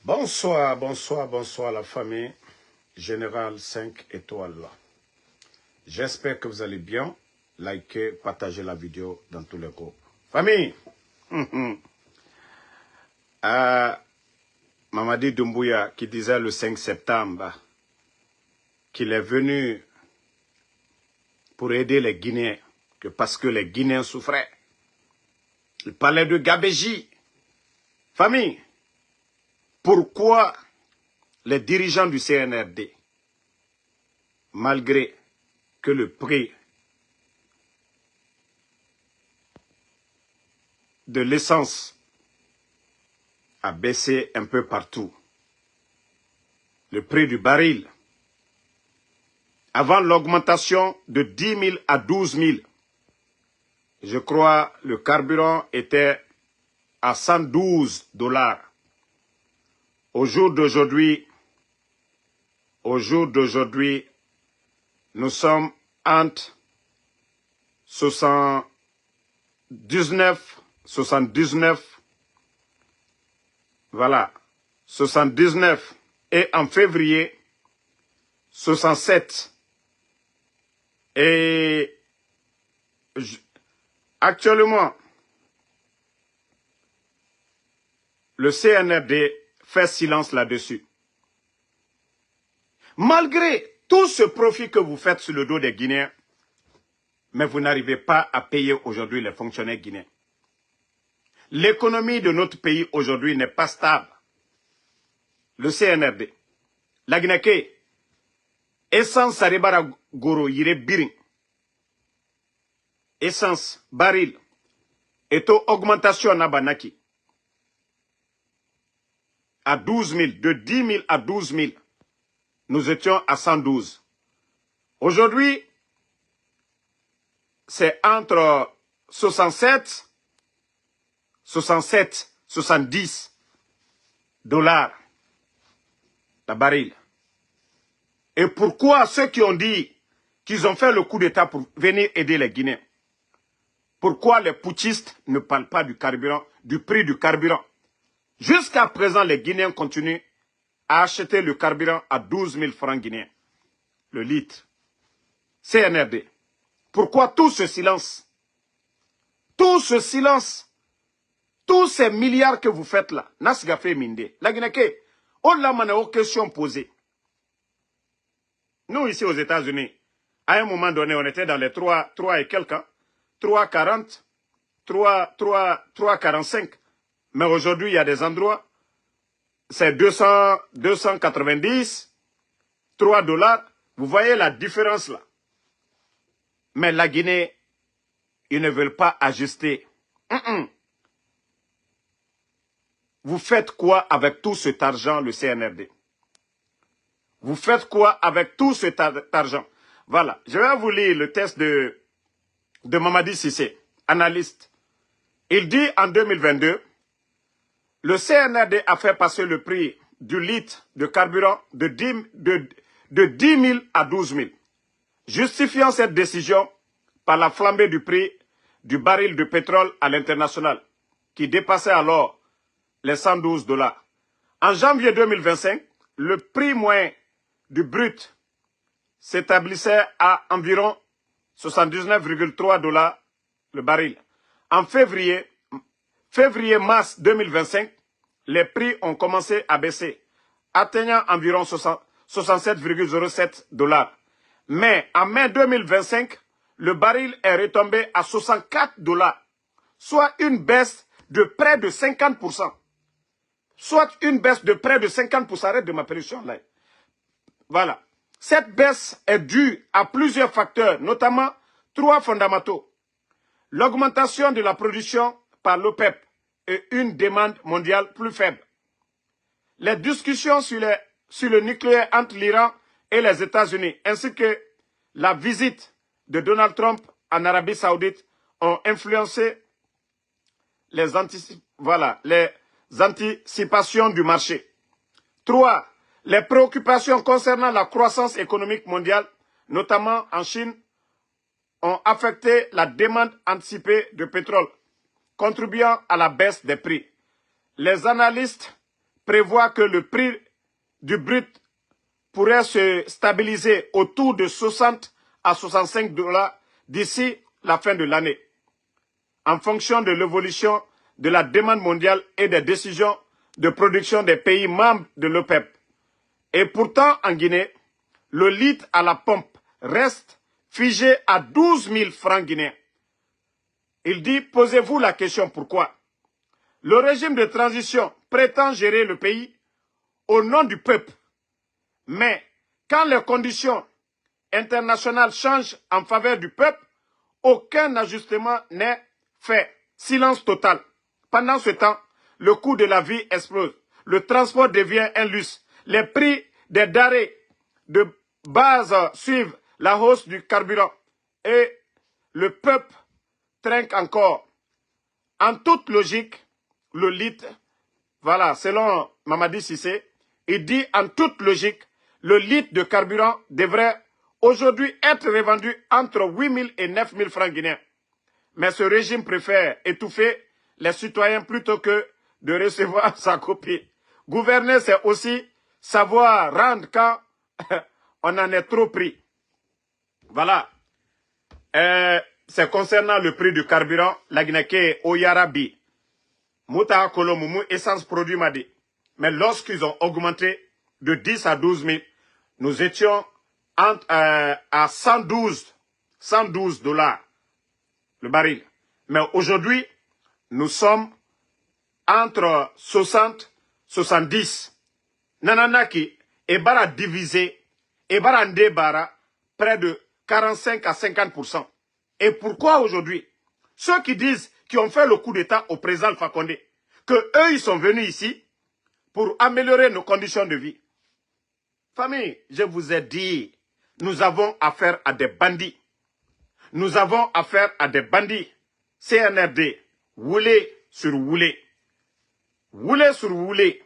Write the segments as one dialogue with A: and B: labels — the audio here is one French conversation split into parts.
A: Bonsoir, bonsoir, bonsoir la famille Général 5 étoiles. J'espère que vous allez bien. Likez, partagez la vidéo dans tous les groupes. Famille, Mamadi Doumbouya qui disait le 5 septembre qu'il est venu pour aider les Guinéens, que parce que les Guinéens souffraient. Il parlait de Gabéji. Famille, pourquoi les dirigeants du CNRD, malgré que le prix de l'essence a baissé un peu partout, le prix du baril, avant l'augmentation de 10 000 à 12 000, je crois le carburant était à 112 $. Au jour d'aujourd'hui, nous sommes entre 79, voilà, 79 et en février, 67. Et actuellement, le CNRD fait silence là-dessus. Malgré tout ce profit que vous faites sur le dos des Guinéens, mais vous n'arrivez pas à payer aujourd'hui les fonctionnaires guinéens. L'économie de notre pays aujourd'hui n'est pas stable. Le CNRD, la Guinée, essence saribara goro yire birin, essence baril, et augmentation nabanaki à 12 000, de 10 000 à 12 000, nous étions à 112. Aujourd'hui, c'est entre 67, 70 $ la baril. Et pourquoi ceux qui ont dit qu'ils ont fait le coup d'État pour venir aider les Guinéens, pourquoi les putschistes ne parlent pas du carburant, du prix du carburant? Jusqu'à présent, les Guinéens continuent à acheter le carburant à 12 000 francs guinéens, le litre. CNRD. Pourquoi tout ce silence? Tout ce silence, tous ces milliards que vous faites là, Nasgafé Minde, la Guinée, on l'a mené aux questions posées. Nous, ici aux États-Unis, à un moment donné, on était dans les 3 et quelques, 3,40, 3,45. Mais aujourd'hui, il y a des endroits, c'est 290, 3 $. Vous voyez la différence là. Mais la Guinée, ils ne veulent pas ajuster. Vous faites quoi avec tout cet argent, le CNRD? Vous faites quoi avec tout cet argent? Voilà, je vais vous lire le texte de Mamadi Cissé, analyste. Il dit en 2022, le CNRD a fait passer le prix du litre de carburant de 10 000 à 12 000, justifiant cette décision par la flambée du prix du baril de pétrole à l'international, qui dépassait alors les 112 $. En janvier 2025, le prix moyen du brut s'établissait à environ 79,3 $ le baril. En février-mars 2025, les prix ont commencé à baisser, atteignant environ 67,07 $. Mais en mai 2025, le baril est retombé à 64 $, soit une baisse de près de 50%. Soit une baisse de près de 50%. Arrête de m'appeler sur là. Voilà. Cette baisse est due à plusieurs facteurs, notamment 3 fondamentaux. L'augmentation de la production par l'OPEP et une demande mondiale plus faible. Les discussions sur le nucléaire entre l'Iran et les États-Unis, ainsi que la visite de Donald Trump en Arabie Saoudite ont influencé les anticipations du marché. 3. Les préoccupations concernant la croissance économique mondiale, notamment en Chine, ont affecté la demande anticipée de pétrole, contribuant à la baisse des prix. Les analystes prévoit que le prix du brut pourrait se stabiliser autour de 60 à 65 dollars d'ici la fin de l'année, en fonction de l'évolution de la demande mondiale et des décisions de production des pays membres de l'OPEP. Et pourtant, en Guinée, le litre à la pompe reste figé à 12 000 francs guinéens. Il dit, posez-vous la question pourquoi. Le régime de transition prétend gérer le pays au nom du peuple. Mais quand les conditions internationales changent en faveur du peuple, aucun ajustement n'est fait. Silence total. Pendant ce temps, le coût de la vie explose. Le transport devient un luxe. Les prix des denrées de base suivent la hausse du carburant. Et le peuple trinque encore. En toute logique, le litre, voilà, selon Mamadi Cissé, il dit en toute logique, le litre de carburant devrait aujourd'hui être revendu entre 8 000 et 9 000 francs guinéens. Mais ce régime préfère étouffer les citoyens plutôt que de recevoir sa copie. Gouverner, c'est aussi savoir rendre quand on en est trop pris. Voilà. C'est concernant le prix du carburant, la Guinée Oyarabi. Mouta Kolomumu, essence produit m'a dit. Mais lorsqu'ils ont augmenté de 10 à 12 000, nous étions à 112 dollars le baril. Mais aujourd'hui, nous sommes entre 60 et 70. Nananaki, et bara divisé, et bara ndebara, près de 45 à 50%. Et pourquoi aujourd'hui? Ceux qui disent, qui ont fait le coup d'État au président Alpha Condé, que eux, ils sont venus ici pour améliorer nos conditions de vie. Famille, je vous ai dit, nous avons affaire à des bandits. Nous avons affaire à des bandits. CNRD, roulé sur roulé. Roulé sur roulé.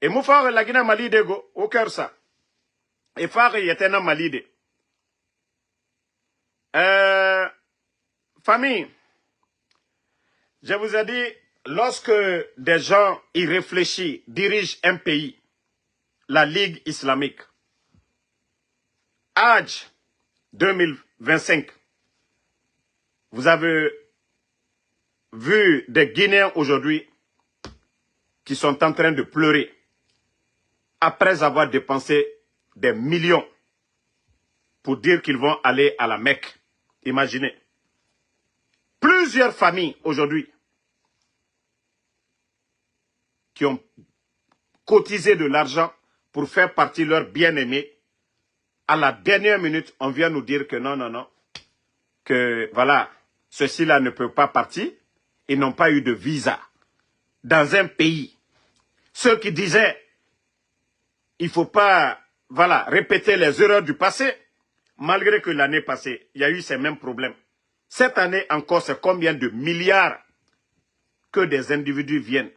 A: Et Moufar la Guinée Malide go, au cœur ça. Et Fare Yetena Malide. Famille, je vous ai dit, lorsque des gens irréfléchis dirigent un pays, la Ligue islamique, Hajj 2025, vous avez vu des Guinéens aujourd'hui qui sont en train de pleurer après avoir dépensé des millions pour dire qu'ils vont aller à la Mecque. Imaginez. Plusieurs familles aujourd'hui qui ont cotisé de l'argent pour faire partie de leurs bien-aimés. À la dernière minute, on vient nous dire que non, non, non, que voilà, ceux-ci-là ne peuvent pas partir. Ils n'ont pas eu de visa dans un pays. Ceux qui disaient, il ne faut pas, voilà, répéter les erreurs du passé, malgré que l'année passée, il y a eu ces mêmes problèmes. Cette année encore, c'est combien de milliards que des individus viennent.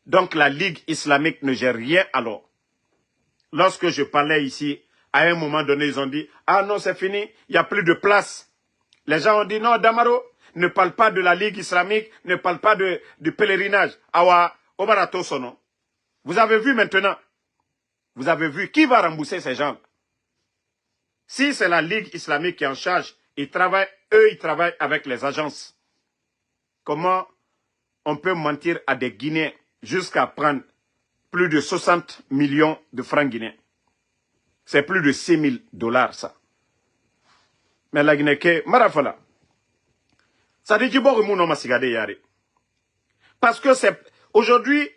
A: Donc la Ligue islamique ne gère rien alors. Lorsque je parlais ici, à un moment donné, ils ont dit, ah non, c'est fini, il n'y a plus de place. Les gens ont dit, non, Damaro, ne parle pas de la Ligue islamique, ne parle pas du pèlerinage. Awa, Obarato Sono. Vous avez vu maintenant, vous avez vu qui va rembourser ces gens. Si c'est la Ligue islamique qui est en charge, ils travaillent avec les agences. Comment on peut mentir à des Guinéens jusqu'à prendre plus de 60 millions de francs guinéens? C'est plus de 6 000 dollars, ça. Mais la Guinée, marafala. Ça dit qu'il y parce que c'est aujourd'hui,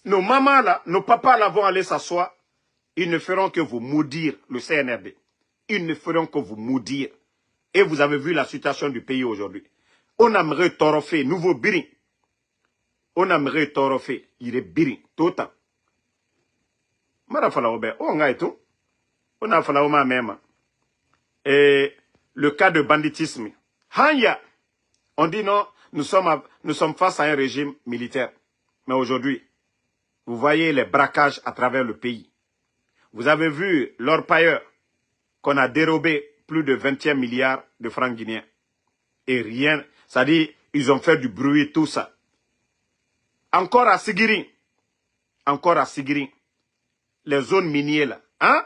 A: nos mamans là, nos papas là vont aller s'asseoir. Ils ne feront que vous maudire, le CNRD. Ils ne feront que vous maudire. Et vous avez vu la situation du pays aujourd'hui. On aimerait torofé, nouveau birin. On aimerait torofé, il est birin, tout le temps. Marafala obe, on a tout. On a fallu ma même. Et le cas de banditisme. Hanya, on dit non, nous sommes face à un régime militaire. Mais aujourd'hui, vous voyez les braquages à travers le pays. Vous avez vu l'orpailleur qu'on a dérobé plus de 21 milliards de francs guinéens. Et rien, c'est-à-dire, ils ont fait du bruit, tout ça. Encore à Sigiri, encore à Sigiri, les zones minières là, hein?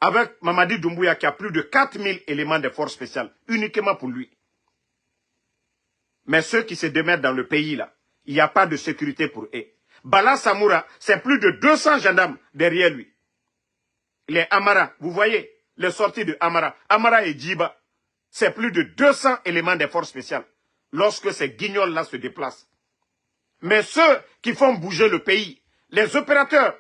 A: Avec Mamadi Doumbouya qui a plus de 4000 éléments de force spéciale, uniquement pour lui. Mais ceux qui se démettent dans le pays là, il n'y a pas de sécurité pour eux. Bala Samoura, c'est plus de 200 gendarmes derrière lui. Les Amara, vous voyez, les sorties de Amara, Amara et Djiba, c'est plus de 200 éléments de force spéciale lorsque ces guignols-là se déplacent. Mais ceux qui font bouger le pays, les opérateurs,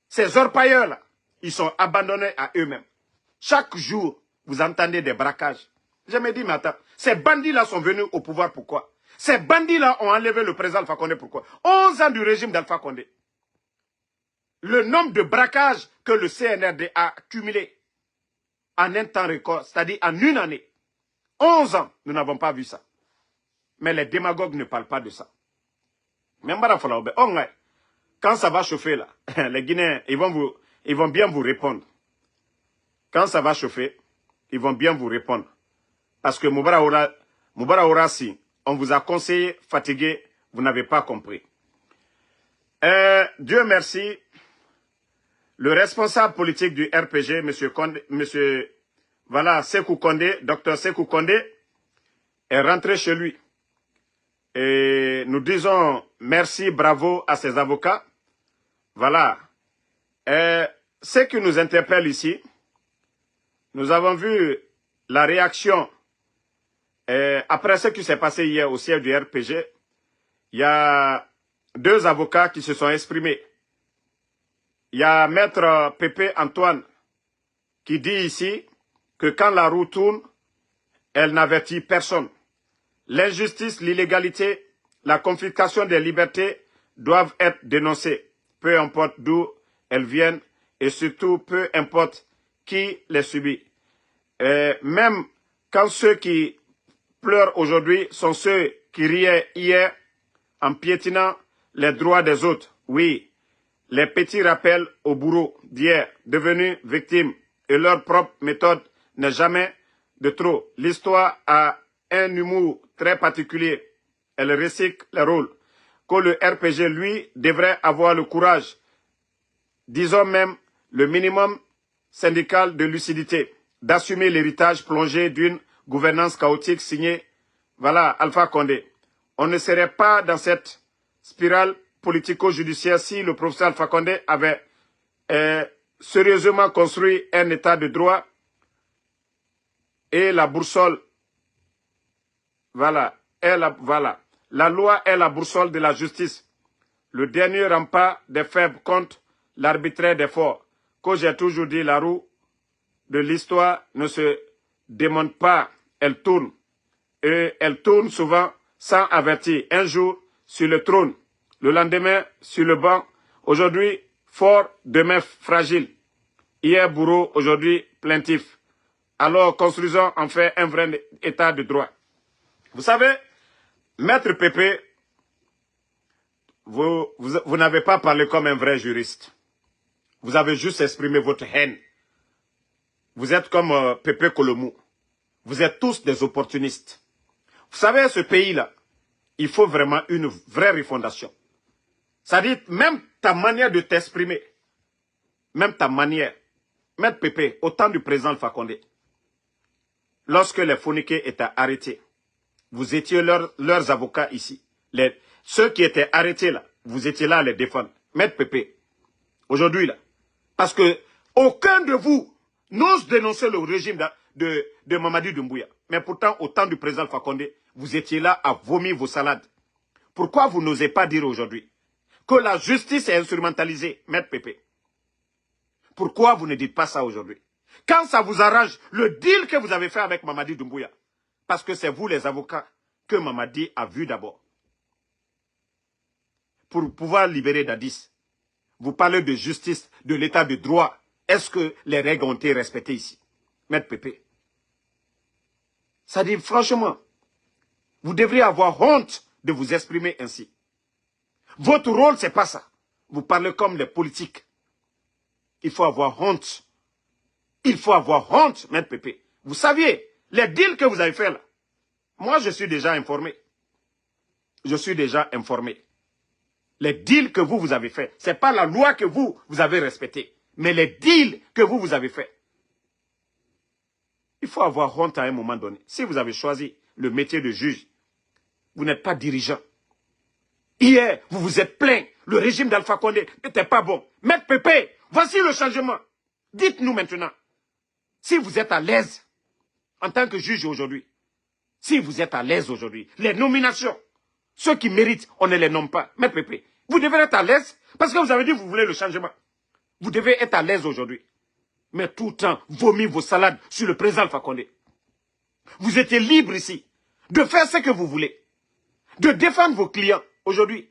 A: ces orpailleurs-là, ils sont abandonnés à eux-mêmes. Chaque jour, vous entendez des braquages. Je me dis, mais attends, ces bandits-là sont venus au pouvoir, pourquoi? Ces bandits-là ont enlevé le président Alpha Condé, pourquoi? 11 ans du régime d'Alpha Condé. Le nombre de braquages que le CNRD a accumulé en un temps record, c'est-à-dire en une année, 11 ans, nous n'avons pas vu ça. Mais les démagogues ne parlent pas de ça. Même quand ça va chauffer là, les Guinéens, ils vont bien vous répondre. Quand ça va chauffer, ils vont bien vous répondre. Parce que Moubara Orasi, on vous a conseillé, fatigué, vous n'avez pas compris. Dieu merci, le responsable politique du RPG, voilà, Sékou Condé, docteur Sékou Condé, est rentré chez lui. Et nous disons merci, bravo à ses avocats. Voilà. Ce qui nous interpelle ici, nous avons vu la réaction après ce qui s'est passé hier au siège du RPG. Il y a 2 avocats qui se sont exprimés. Il y a Maître Pépé Antoine qui dit ici que quand la roue tourne, elle n'avertit personne. L'injustice, l'illégalité, la confiscation des libertés doivent être dénoncées, peu importe d'où elles viennent et surtout peu importe qui les subit. Même quand ceux qui pleurent aujourd'hui sont ceux qui riaient hier en piétinant les droits des autres. Oui, les petits rappels au bourreau d'hier, devenus victimes, et leur propre méthode n'est jamais de trop. L'histoire a un humour très particulier. Elle recycle les rôles. Que le RPG, lui, devrait avoir le courage, disons même le minimum syndical de lucidité, d'assumer l'héritage plongé d'une gouvernance chaotique signée, voilà, Alpha Condé. On ne serait pas dans cette spirale politico-judiciaire si le professeur Alpha Condé avait sérieusement construit un état de droit et la boussole, voilà, la loi est la boussole de la justice, le dernier rempart des faibles contre l'arbitraire des forts. Que j'ai toujours dit, la roue de l'histoire ne se démonte pas, elle tourne. Et elle tourne souvent sans avertir. Un jour sur le trône, le lendemain sur le banc. Aujourd'hui fort, demain fragile. Hier bourreau, aujourd'hui plaintif. Alors construisons en fait un vrai état de droit. Vous savez, Maître Pépé, vous n'avez pas parlé comme un vrai juriste. Vous avez juste exprimé votre haine. Vous êtes comme Pépé Colomou. Vous êtes tous des opportunistes. Vous savez, ce pays-là, il faut vraiment une vraie refondation. C'est-à-dire, même ta manière de t'exprimer, même ta manière, Maître Pépé, au temps du président Alpha Condé, lorsque les phoniqués étaient arrêtés, vous étiez leurs avocats ici. Ceux qui étaient arrêtés là, vous étiez là à les défendre. Maître Pépé, aujourd'hui là, parce que aucun de vous n'ose dénoncer le régime de Mamadi Doumbouya. Mais pourtant, au temps du président Alpha Condé, vous étiez là à vomir vos salades. Pourquoi vous n'osez pas dire aujourd'hui que la justice est instrumentalisée, Maître Pépé? Pourquoi vous ne dites pas ça aujourd'hui? Quand ça vous arrange, le deal que vous avez fait avec Mamadi Doumbouya, parce que c'est vous les avocats que Mamadi a vu d'abord. Pour pouvoir libérer Dadis, vous parlez de justice, de l'état de droit. Est-ce que les règles ont été respectées ici? Maître Pépé. Ça dit franchement, vous devriez avoir honte de vous exprimer ainsi. Votre rôle, c'est pas ça. Vous parlez comme les politiques. Il faut avoir honte. Il faut avoir honte, Maître Pépé. Vous saviez, les deals que vous avez fait là, moi je suis déjà informé. Je suis déjà informé. Les deals que vous avez faits. Ce n'est pas la loi que vous avez respectée. Mais les deals que vous avez faits. Il faut avoir honte à un moment donné. Si vous avez choisi le métier de juge, vous n'êtes pas dirigeant. Hier, vous vous êtes plaint. Le régime d'Alpha Condé n'était pas bon. Maître Pépé, voici le changement. Dites-nous maintenant, si vous êtes à l'aise en tant que juge aujourd'hui, si vous êtes à l'aise aujourd'hui, les nominations, ceux qui méritent, on ne les nomme pas. Maître Pépé, vous devez être à l'aise parce que vous avez dit que vous voulez le changement. Vous devez être à l'aise aujourd'hui. Mais tout le temps, vomir vos salades sur le président Alpha Condé. Vous étiez libre ici de faire ce que vous voulez, de défendre vos clients. Aujourd'hui,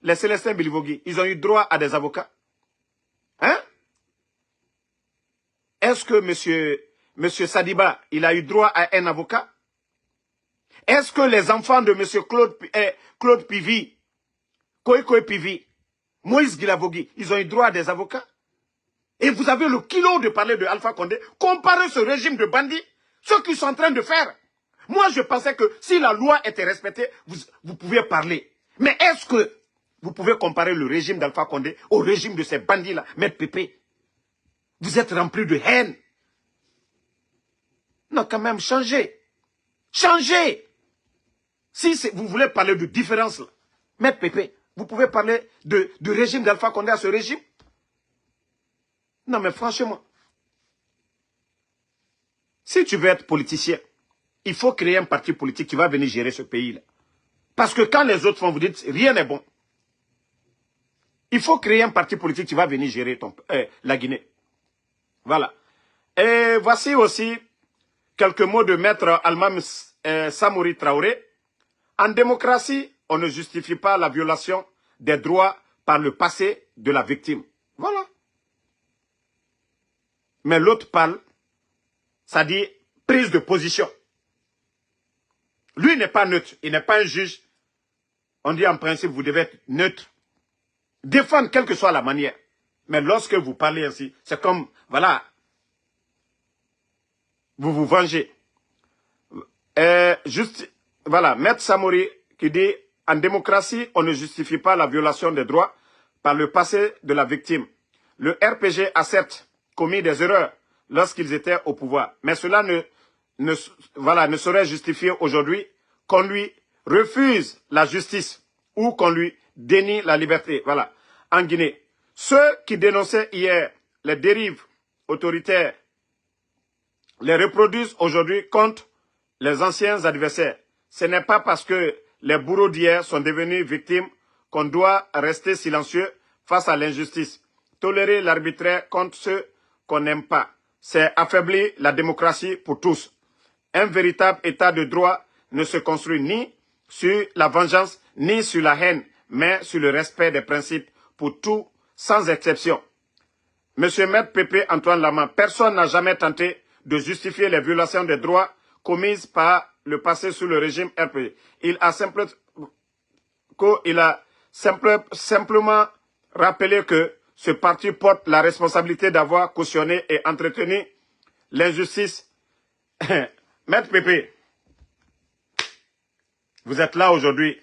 A: les Célestins Bilivogui, ils ont eu droit à des avocats. Hein? Est-ce que monsieur Sadiba, il a eu droit à un avocat? Est-ce que les enfants de monsieur Claude Pivi, Koikoé Pivi, Moïse Guilavogui, ils ont eu droit à des avocats? Et vous avez le kilo de parler de Alpha Condé, comparer ce régime de bandits, ce qu'ils sont en train de faire. Moi, je pensais que si la loi était respectée, vous pouviez parler. Mais est-ce que vous pouvez comparer le régime d'Alpha Condé au régime de ces bandits-là, Maître Pépé? Vous êtes rempli de haine. Non, quand même, changez. Changez. Si vous voulez parler de différence, là, Maître Pépé, vous pouvez parler du régime d'Alpha Condé à ce régime? Non, mais franchement, si tu veux être politicien, il faut créer un parti politique qui va venir gérer ce pays-là. Parce que quand les autres font, vous dites, rien n'est bon. Il faut créer un parti politique qui va venir gérer la Guinée. Voilà. Et voici aussi quelques mots de maître Almam Samori Traoré. En démocratie, on ne justifie pas la violation des droits par le passé de la victime. Voilà. Mais l'autre parle, ça dit prise de position. Lui n'est pas neutre, il n'est pas un juge. On dit en principe, vous devez être neutre. Défendre quelle que soit la manière. Mais lorsque vous parlez ainsi, c'est comme, voilà, vous vous vengez. Juste, voilà, Maître Samori qui dit, en démocratie, on ne justifie pas la violation des droits par le passé de la victime. Le RPG a certes commis des erreurs lorsqu'ils étaient au pouvoir, mais cela ne saurait justifier aujourd'hui qu'on lui refuse la justice ou qu'on lui dénie la liberté. Voilà. En Guinée, ceux qui dénonçaient hier les dérives autoritaires les reproduisent aujourd'hui contre les anciens adversaires. Ce n'est pas parce que les bourreaux d'hier sont devenus victimes qu'on doit rester silencieux face à l'injustice. Tolérer l'arbitraire contre ceux qu'on n'aime pas, c'est affaiblir la démocratie pour tous. Un véritable état de droit ne se construit ni sur la vengeance, ni sur la haine, mais sur le respect des principes pour tout, sans exception. Monsieur Maître Pépé Antoine Lama, personne n'a jamais tenté de justifier les violations des droits commises par le passé sous le régime RP. Il a simplement rappelé que ce parti porte la responsabilité d'avoir cautionné et entretenu l'injustice. Maître Pépé, vous êtes là aujourd'hui.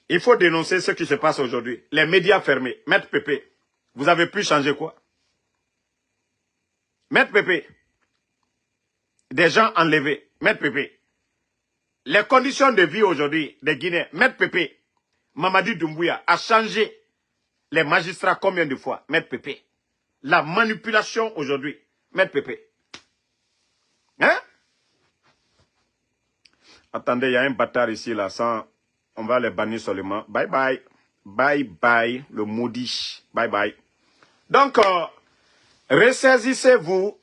A: Il faut dénoncer ce qui se passe aujourd'hui. Les médias fermés. Maître Pépé, vous avez pu changer quoi? Maître Pépé, des gens enlevés. Maître Pépé, les conditions de vie aujourd'hui des Guinéens. Maître Pépé, Mamadi Doumbouya a changé les magistrats combien de fois? Maître Pépé, la manipulation aujourd'hui. Maître Pépé. Hein? Attendez, il y a un bâtard ici, là, sans... On va les bannir seulement. Bye bye. Bye bye, le maudit. Bye bye. Donc, ressaisissez-vous.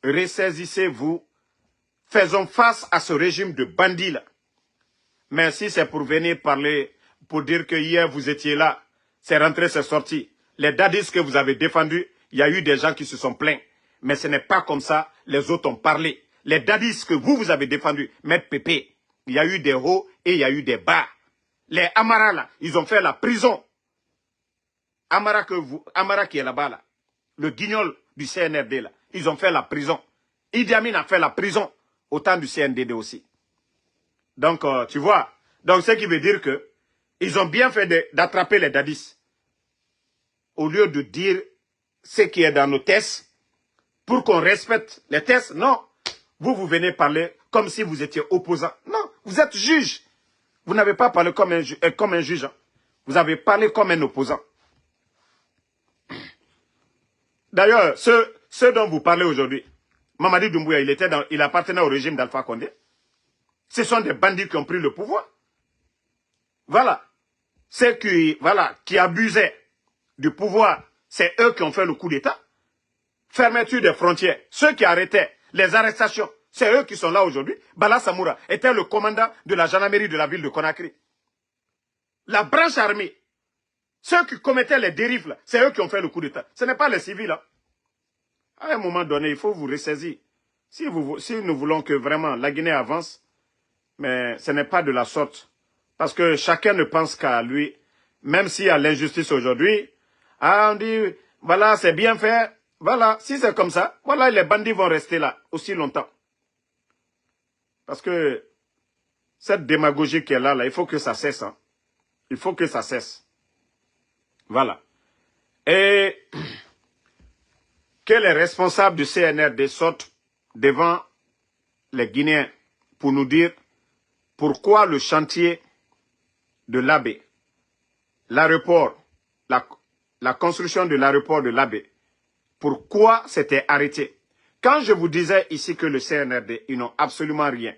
A: Ressaisissez-vous. Faisons face à ce régime de bandits là. Mais si c'est pour venir parler, pour dire que hier vous étiez là, c'est rentré, c'est sorti. Les dadis que vous avez défendus, il y a eu des gens qui se sont plaints. Mais ce n'est pas comme ça, les autres ont parlé. Les dadis que vous avez défendus, Maître Pépé, il y a eu des hauts et il y a eu des bas. Les Amara là, ils ont fait la prison. Amara qui est là-bas là, le guignol du CNRD là, ils ont fait la prison. Idi Amin a fait la prison au temps du CNDD aussi. Donc tu vois, donc ce qui veut dire que Ils ont bien fait d'attraper les dadis. Au lieu de dire ce qui est dans nos tests, pour qu'on respecte les tests, non. Vous venez parler comme si vous étiez opposant. Non, vous êtes juge. Vous n'avez pas parlé comme un juge. Hein. Vous avez parlé comme un opposant. D'ailleurs, ceux dont vous parlez aujourd'hui, Mamadi Doumbouya, il appartenait au régime d'Alpha Condé. Ce sont des bandits qui ont pris le pouvoir. Voilà. Ceux qui abusaient du pouvoir, c'est eux qui ont fait le coup d'État. Fermeture des frontières. Ceux qui arrêtaient les arrestations, c'est eux qui sont là aujourd'hui. Bala Samoura était le commandant de la gendarmerie de la ville de Conakry. La branche armée, ceux qui commettaient les dérives, c'est eux qui ont fait le coup d'État. Ce n'est pas les civils. Hein. À un moment donné, il faut vous ressaisir. Si nous voulons que vraiment la Guinée avance, mais ce n'est pas de la sorte. Parce que chacun ne pense qu'à lui. Même s'il y a l'injustice aujourd'hui, on dit, voilà, c'est bien fait. Voilà, si c'est comme ça, voilà, les bandits vont rester là aussi longtemps. Parce que cette démagogie qui est là, il faut que ça cesse. Hein. Il faut que ça cesse. Voilà. Et que les responsables du CNRD sortent devant les Guinéens pour nous dire pourquoi le chantier de l'Abbé, l'aéroport, la construction de l'aéroport de l'Abbé, pourquoi c'était arrêté? Quand je vous disais ici que le CNRD, ils n'ont absolument rien.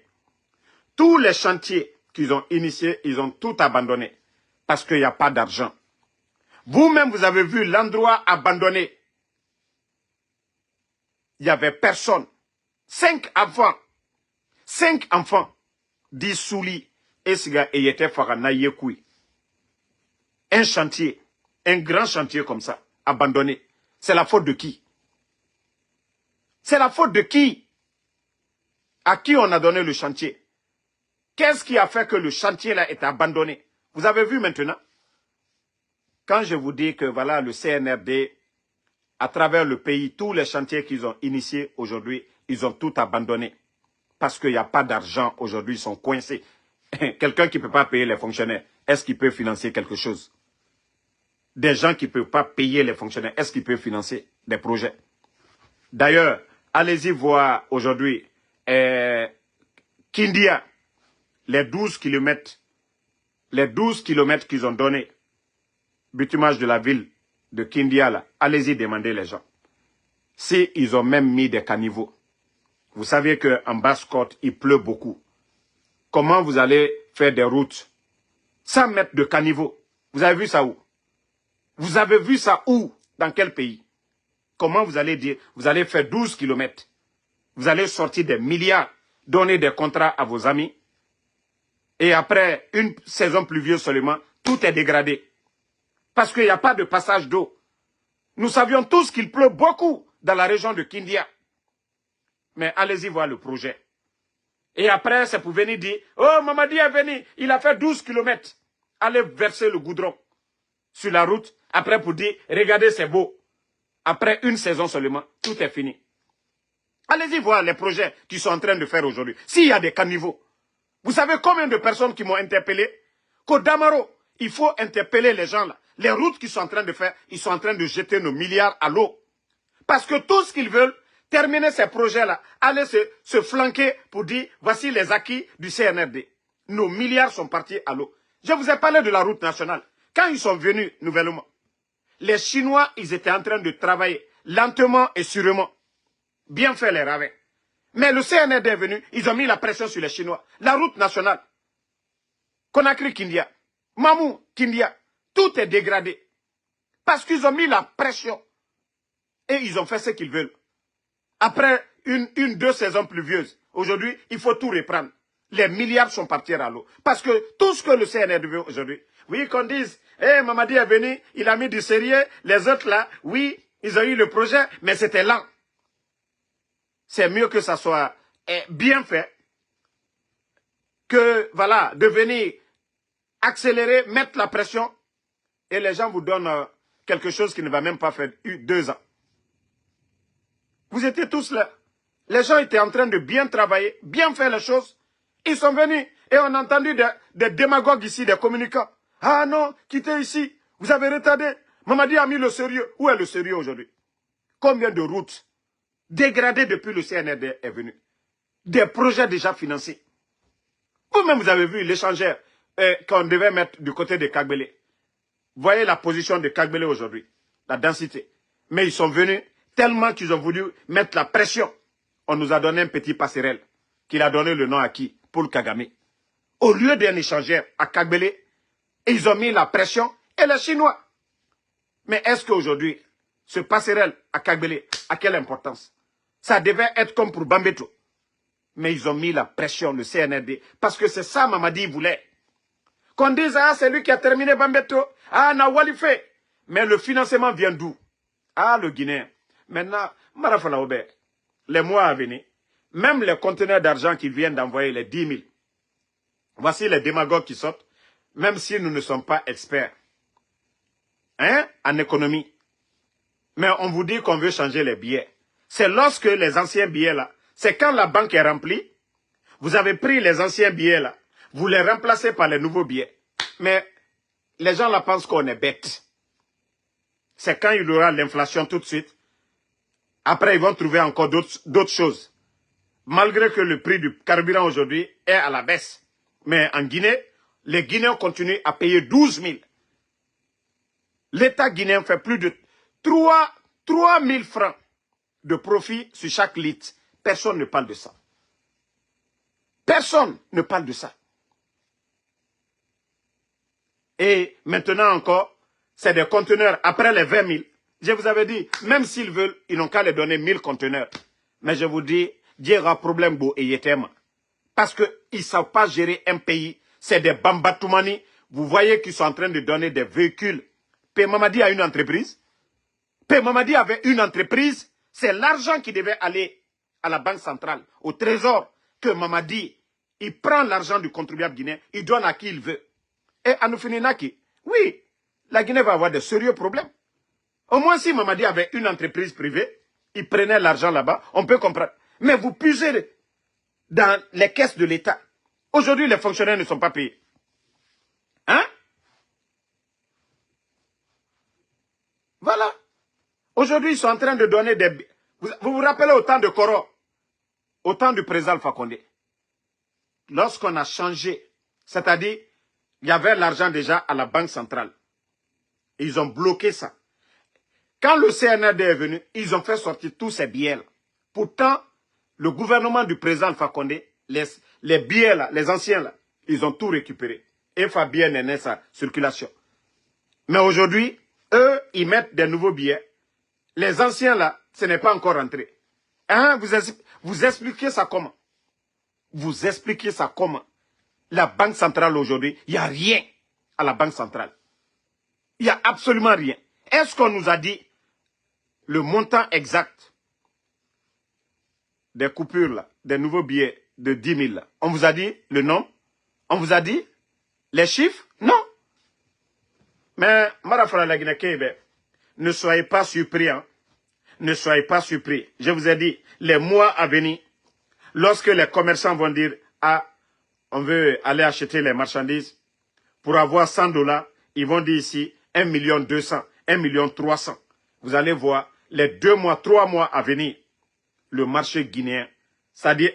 A: Tous les chantiers qu'ils ont initiés, ils ont tout abandonné. Parce qu'il n'y a pas d'argent. Vous-même, vous avez vu l'endroit abandonné. Il n'y avait personne. 5 enfants. 5 enfants. 10 souli. Esiga et yete farana yekui. Un chantier. Un grand chantier comme ça. Abandonné. C'est la faute de qui? C'est la faute de qui? À qui on a donné le chantier? Qu'est-ce qui a fait que le chantier là est abandonné? Vous avez vu maintenant? Quand je vous dis que voilà le CNRD, à travers le pays, tous les chantiers qu'ils ont initiés aujourd'hui, ils ont tout abandonné. Parce qu'il n'y a pas d'argent aujourd'hui, ils sont coincés. Quelqu'un qui ne peut pas payer les fonctionnaires, est-ce qu'il peut financer quelque chose? Des gens qui ne peuvent pas payer les fonctionnaires, est-ce qu'ils peuvent financer des projets? D'ailleurs, allez-y voir aujourd'hui, Kindia, les 12 kilomètres qu'ils ont donnés, bitumage de la ville de Kindia, là, allez-y demander les gens. Si ils ont même mis des caniveaux, vous savez qu'en Basse-Côte, il pleut beaucoup. Comment vous allez faire des routes sans mettre de caniveaux? Vous avez vu ça où? Vous avez vu ça où? Dans quel pays? Comment vous allez dire? Vous allez faire 12 kilomètres. Vous allez sortir des milliards, donner des contrats à vos amis. Et après une saison pluvieuse seulement, tout est dégradé. Parce qu'il n'y a pas de passage d'eau. Nous savions tous qu'il pleut beaucoup dans la région de Kindia. Mais allez-y voir le projet. Et après, c'est pour venir dire, oh, Mamadi est venu, il a fait 12 kilomètres. Allez verser le goudron sur la route. Après, pour dire, regardez, c'est beau. Après une saison seulement, tout est fini. Allez-y voir les projets qu'ils sont en train de faire aujourd'hui. S'il y a des caniveaux. Vous savez combien de personnes qui m'ont interpellé? Qu'au Damaro, il faut interpeller les gens là. Les routes qu'ils sont en train de faire, ils sont en train de jeter nos milliards à l'eau. Parce que tout ce qu'ils veulent, terminer ces projets-là, aller se flanquer pour dire, voici les acquis du CNRD. Nos milliards sont partis à l'eau. Je vous ai parlé de la route nationale. Quand ils sont venus nouvellement, les Chinois, ils étaient en train de travailler lentement et sûrement. Bien fait les ravins. Mais le CNRD est venu, ils ont mis la pression sur les Chinois. La route nationale, Conakry-Kindia, Mamou-Kindia, tout est dégradé. Parce qu'ils ont mis la pression. Et ils ont fait ce qu'ils veulent. Après deux saisons pluvieuses, aujourd'hui, il faut tout reprendre. Les milliards sont partis à l'eau. Parce que tout ce que le CNRD veut aujourd'hui, oui, qu'on dise, Mamadi est venu, il a mis du sérieux, les autres là, oui, ils ont eu le projet, mais c'était lent. C'est mieux que ça soit bien fait, que, voilà, de venir accélérer, mettre la pression, et les gens vous donnent quelque chose qui ne va même pas faire 2 ans. Vous étiez tous là. Les gens étaient en train de bien travailler, bien faire les choses. Ils sont venus et on a entendu des démagogues ici, des communicants. Ah non, quittez ici. Vous avez retardé. Mamadi a mis le sérieux. Où est le sérieux aujourd'hui? Combien de routes dégradées depuis le CNRD est venu? Des projets déjà financés. Vous-même, vous avez vu l'échangeur qu'on devait mettre du côté de Kagbele. Voyez la position de Kagbele aujourd'hui. La densité. Mais ils sont venus tellement qu'ils ont voulu mettre la pression. On nous a donné un petit passerelle. Qu'il a donné le nom à qui? Paul Kagame. Au lieu d'un échangeur à Kagbele, ils ont mis la pression et les Chinois. Mais est-ce qu'aujourd'hui, ce passerelle à Kagbele a quelle importance? Ça devait être comme pour Bambeto. Mais ils ont mis la pression, le CNRD, parce que c'est ça Mamadi voulait. Qu'on dise, ah, c'est lui qui a terminé Bambeto, ah, Nawali fait. Mais le financement vient d'où? Ah, le Guinéen. Maintenant, Marafala Ober, les mois à venir, même les conteneurs d'argent qu'ils viennent d'envoyer, les 10 000, voici les démagogues qui sortent, même si nous ne sommes pas experts en économie. Mais on vous dit qu'on veut changer les billets. C'est lorsque les anciens billets là, c'est quand la banque est remplie, vous avez pris les anciens billets là, vous les remplacez par les nouveaux billets. Mais les gens là pensent qu'on est bête. C'est quand il y aura l'inflation tout de suite. Après, ils vont trouver encore d'autres choses. Malgré que le prix du carburant aujourd'hui est à la baisse. Mais en Guinée, les Guinéens continuent à payer 12 000. L'État guinéen fait plus de 3 000 francs de profit sur chaque litre. Personne ne parle de ça. Personne ne parle de ça. Et maintenant encore, c'est des conteneurs après les 20 000. Je vous avais dit, même s'ils veulent, ils n'ont qu'à les donner 1000 conteneurs. Mais je vous dis, Dieu aura problème beau et yétem. Parce qu'ils ne savent pas gérer un pays. C'est des bambatoumani. Vous voyez qu'ils sont en train de donner des véhicules. P. Mamadi a une entreprise. P. Mamadi avait une entreprise. C'est l'argent qui devait aller à la banque centrale, au trésor, que Mamadi, il prend l'argent du contribuable guinéen, il donne à qui il veut. Et Anoufininaki, oui, la Guinée va avoir de sérieux problèmes. Au moins si Mamadi avait une entreprise privée, il prenait l'argent là-bas, on peut comprendre. Mais vous puisez dans les caisses de l'État. Aujourd'hui, les fonctionnaires ne sont pas payés. Hein? Voilà. Aujourd'hui, ils sont en train de donner des... Vous vous rappelez au temps de Koro, au temps du président Alpha Condé, lorsqu'on a changé, c'est-à-dire, il y avait l'argent déjà à la banque centrale. Ils ont bloqué ça. Quand le CNRD est venu, ils ont fait sortir tous ces billets-là. Pourtant, le gouvernement du président Alpha Condé, les billets là, les anciens là, ils ont tout récupéré. Et Fabien Néné, sa circulation. Mais aujourd'hui, eux, ils mettent des nouveaux billets. Les anciens là, ce n'est pas encore rentré. Hein, vous expliquez ça comment? Vous expliquez ça comment? La Banque centrale aujourd'hui, il n'y a rien à la Banque centrale. Il n'y a absolument rien. Est-ce qu'on nous a dit le montant exact des coupures, là, des nouveaux billets de 10 000 là? On vous a dit le nom? On vous a dit les chiffres? Non. Mais, Marafara la Guinée, ne soyez pas surpris. Hein. Ne soyez pas surpris. Je vous ai dit, les mois à venir, lorsque les commerçants vont dire, ah, on veut aller acheter les marchandises, pour avoir 100 $, ils vont dire ici 1 200 000, 1 300 000. Vous allez voir, les 2 mois, 3 mois à venir, le marché guinéen, c'est-à-dire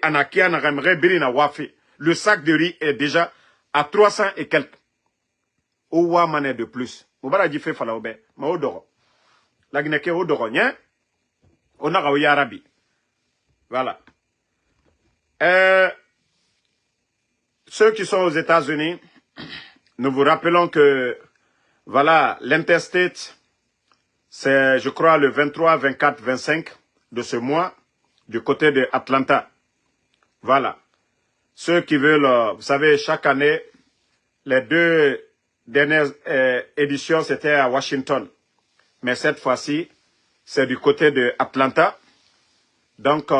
A: le sac de riz est déjà à 300 et quelques. Ouwa mané de plus. Moubaradji fait falaoube, ma odoro. La Guinée odoro, nien. On a raouya arabi. Voilà. Ceux qui sont aux États-Unis, nous vous rappelons que, voilà, l'Interstate, c'est, je crois, le 23, 24, 25 de ce mois, du côté de Atlanta. Voilà. Ceux qui veulent, vous savez, chaque année, les 2 dernières éditions, c'était à Washington. Mais cette fois-ci, c'est du côté de Atlanta. Donc,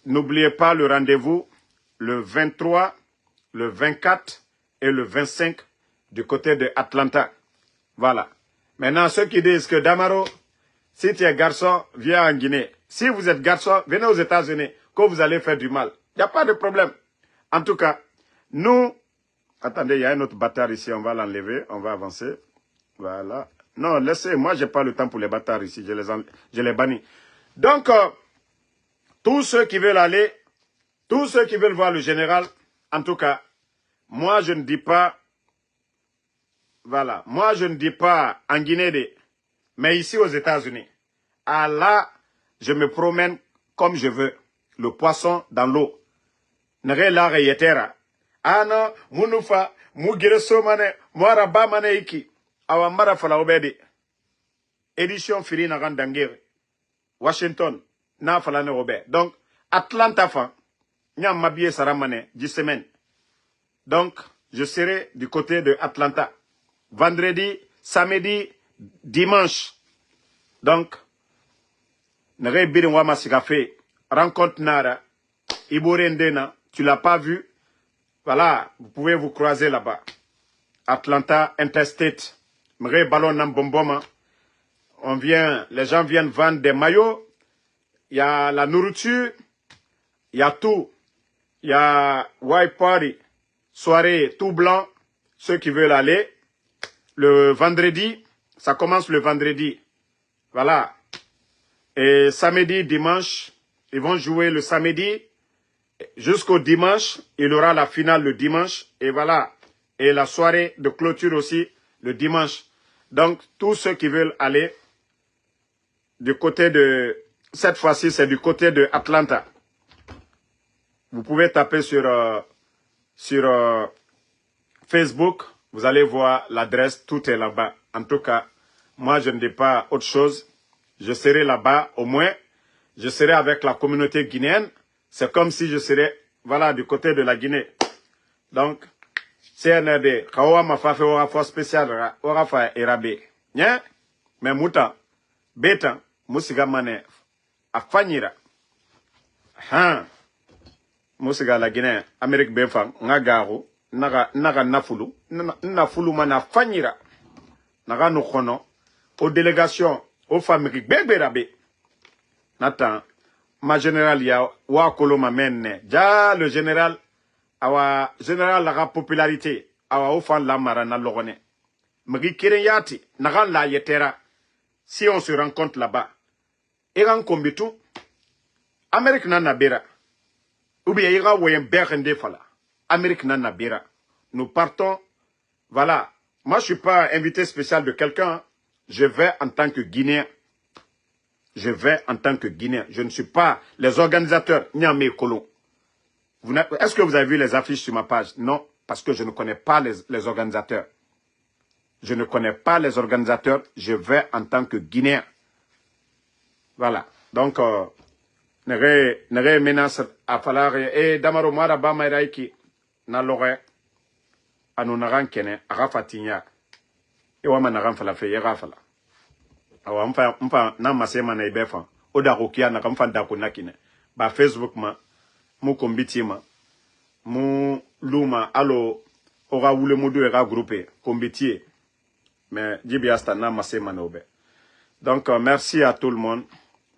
A: n'oubliez pas le rendez-vous le 23, le 24 et le 25 du côté de Atlanta. Voilà. Maintenant, ceux qui disent que Damaro, si tu es garçon, viens en Guinée. Si vous êtes garçon, venez aux États-Unis, que vous allez faire du mal. Il n'y a pas de problème. En tout cas, nous, Attendez, il y a un autre bâtard ici, on va l'enlever, on va avancer. Voilà. Non, laissez, moi, je n'ai pas le temps pour les bâtards ici, je les bannis. Donc, tous ceux qui veulent aller, tous ceux qui veulent voir le général, en tout cas, moi, je ne dis pas, voilà, moi, je ne dis pas en Guinée, mais ici aux États-Unis. Ah là, je me promène comme je veux, le poisson dans l'eau. Nere la reyetera. Ah non, munufa, mugireso mane, muaraba mane iki. Awamara fala obedi. Édition fini na gandangere. Washington, na fala ne obé. Donc, Atlanta fan, nyam mabie saramane, 10 semaines. Donc, je serai du côté de Atlanta. Vendredi, samedi, dimanche. Donc, Nere birin wama sigafe, rencontre nara, Iborendena, tu l'as pas vu. Voilà, vous pouvez vous croiser là-bas. Atlanta Interstate. Mre ballon nambomboma. Les gens viennent vendre des maillots. Il y a la nourriture. Il y a tout. Il y a white party. Soirée tout blanc. Ceux qui veulent aller. Le vendredi. Ça commence le vendredi. Voilà. Et samedi, dimanche. Ils vont jouer le samedi. Jusqu'au dimanche, il y aura la finale le dimanche, et voilà. Et la soirée de clôture aussi, le dimanche. Donc, tous ceux qui veulent aller du côté de... Cette fois-ci, c'est du côté de Atlanta. Vous pouvez taper sur Facebook, vous allez voir l'adresse, tout est là-bas. En tout cas, moi, je ne dis pas autre chose. Je serai là-bas, au moins. Je serai avec la communauté guinéenne. C'est comme si je serais, voilà, du côté de la Guinée. Donc, CNRD, Kawa ma fa fait ora force spéciale, ora fa erabe. Nya, mais muta, beta, musiga mane, afanyira. Ha, musiga la Guinée, Amérique Befang, ngagaru, naga nafulu mana afanyira. Naga no kono, aux délégations, aux familles, bébérabe. Nathan, ma général ya wa koloma menne ja le général awa général la popularité awa ofan la mara na logone magi kiren yati nagan la yetera si on se rencontre là-bas eran kombitu Amérique nana bera ou bien ira woyen berende fala Amérique nana bera nous partons voilà moi je suis pas invité spécial de quelqu'un je vais en tant que Guinéen. Je vais en tant que Guinéen. Je ne suis pas les organisateurs, Niamé Kolo. Est-ce que vous avez vu les affiches sur ma page? Non, parce que je ne connais pas les organisateurs. Je ne connais pas les organisateurs. Je vais en tant que Guinéen. Voilà. Donc, nere menace à falloir et Damaro Maraba Mairaiki na lore anu naran kene arafa tinya. E wama naran fala fe yera awa mfa na masema na ibefa oda rokia na kamfa ndako nakine ba Facebook ma mu kombiti ma mu luma alo ora wule modu era groupé kombiti mais jibi asta na masema na obe. Donc merci à tout le monde.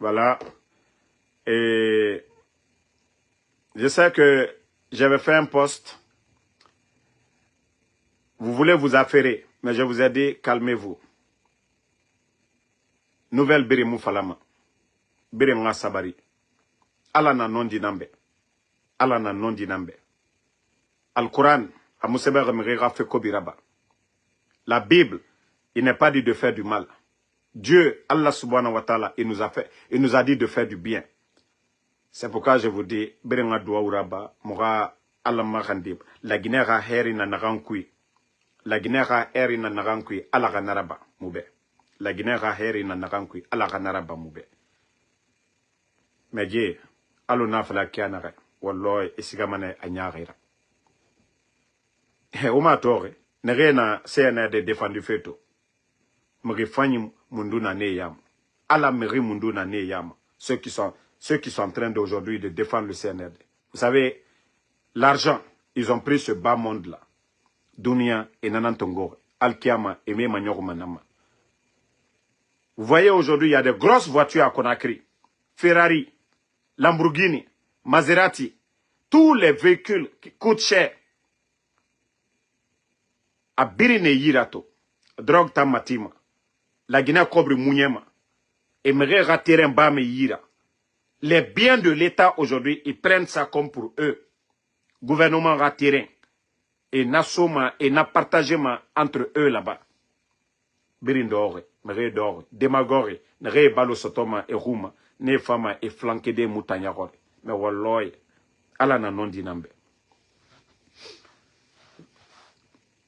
A: Voilà. Et je sais que j'avais fait un post. Vous voulez vous affairer, mais je vous ai dit calmez-vous. Nouvelle Birimou Falama. Birimou Sabari. Allah na non dinambe. Allah na non dinambe. Al-Quran, a Moussebe Remerera fait Kobiraba. La Bible, il n'est pas dit de faire du mal. Dieu, Allah subhanahu wa ta'ala, il nous a dit de faire du bien. C'est pourquoi je vous dis, Birimou Doua Uraba, Moura Allah Marandib. La Guinée a heri na narankui. La Guinée a heri na narankui. Allah Ganaraba, Moube. La Guinée a heri na narankui. Allah Ganaraba, Moube. Mais Dieu, Allah n'a fait la kianare. Wallah, isigamane anyarira. Oma tore, nerena CNRD défendu feto. Mrifanyi munduna ne yam. Allah meri munduna ne yam. Ceux qui sont en train d'aujourd'hui de défendre le CNRD. Vous savez, l'argent, ils ont pris ce bas monde-là. Dunia et Nanantongore, Alkiama et Memanyor Manama. Vous voyez aujourd'hui, il y a de grosses voitures à Conakry. Ferrari, Lamborghini, Maserati, tous les véhicules qui coûtent cher. a biri ne yirato drogue ta matima la Guinée cobre mounyema et me rater un bas me yira. Les biens de l'État aujourd'hui, ils prennent ça comme pour eux. Gouvernement ratiré et n'a soma et n'a partagé entre eux là-bas. Birindore, mere dore, démagogue, ne balo sotoma et rouma, ne fama et flanqué des moutanyagore. Mais walloy, ala na non dinambe.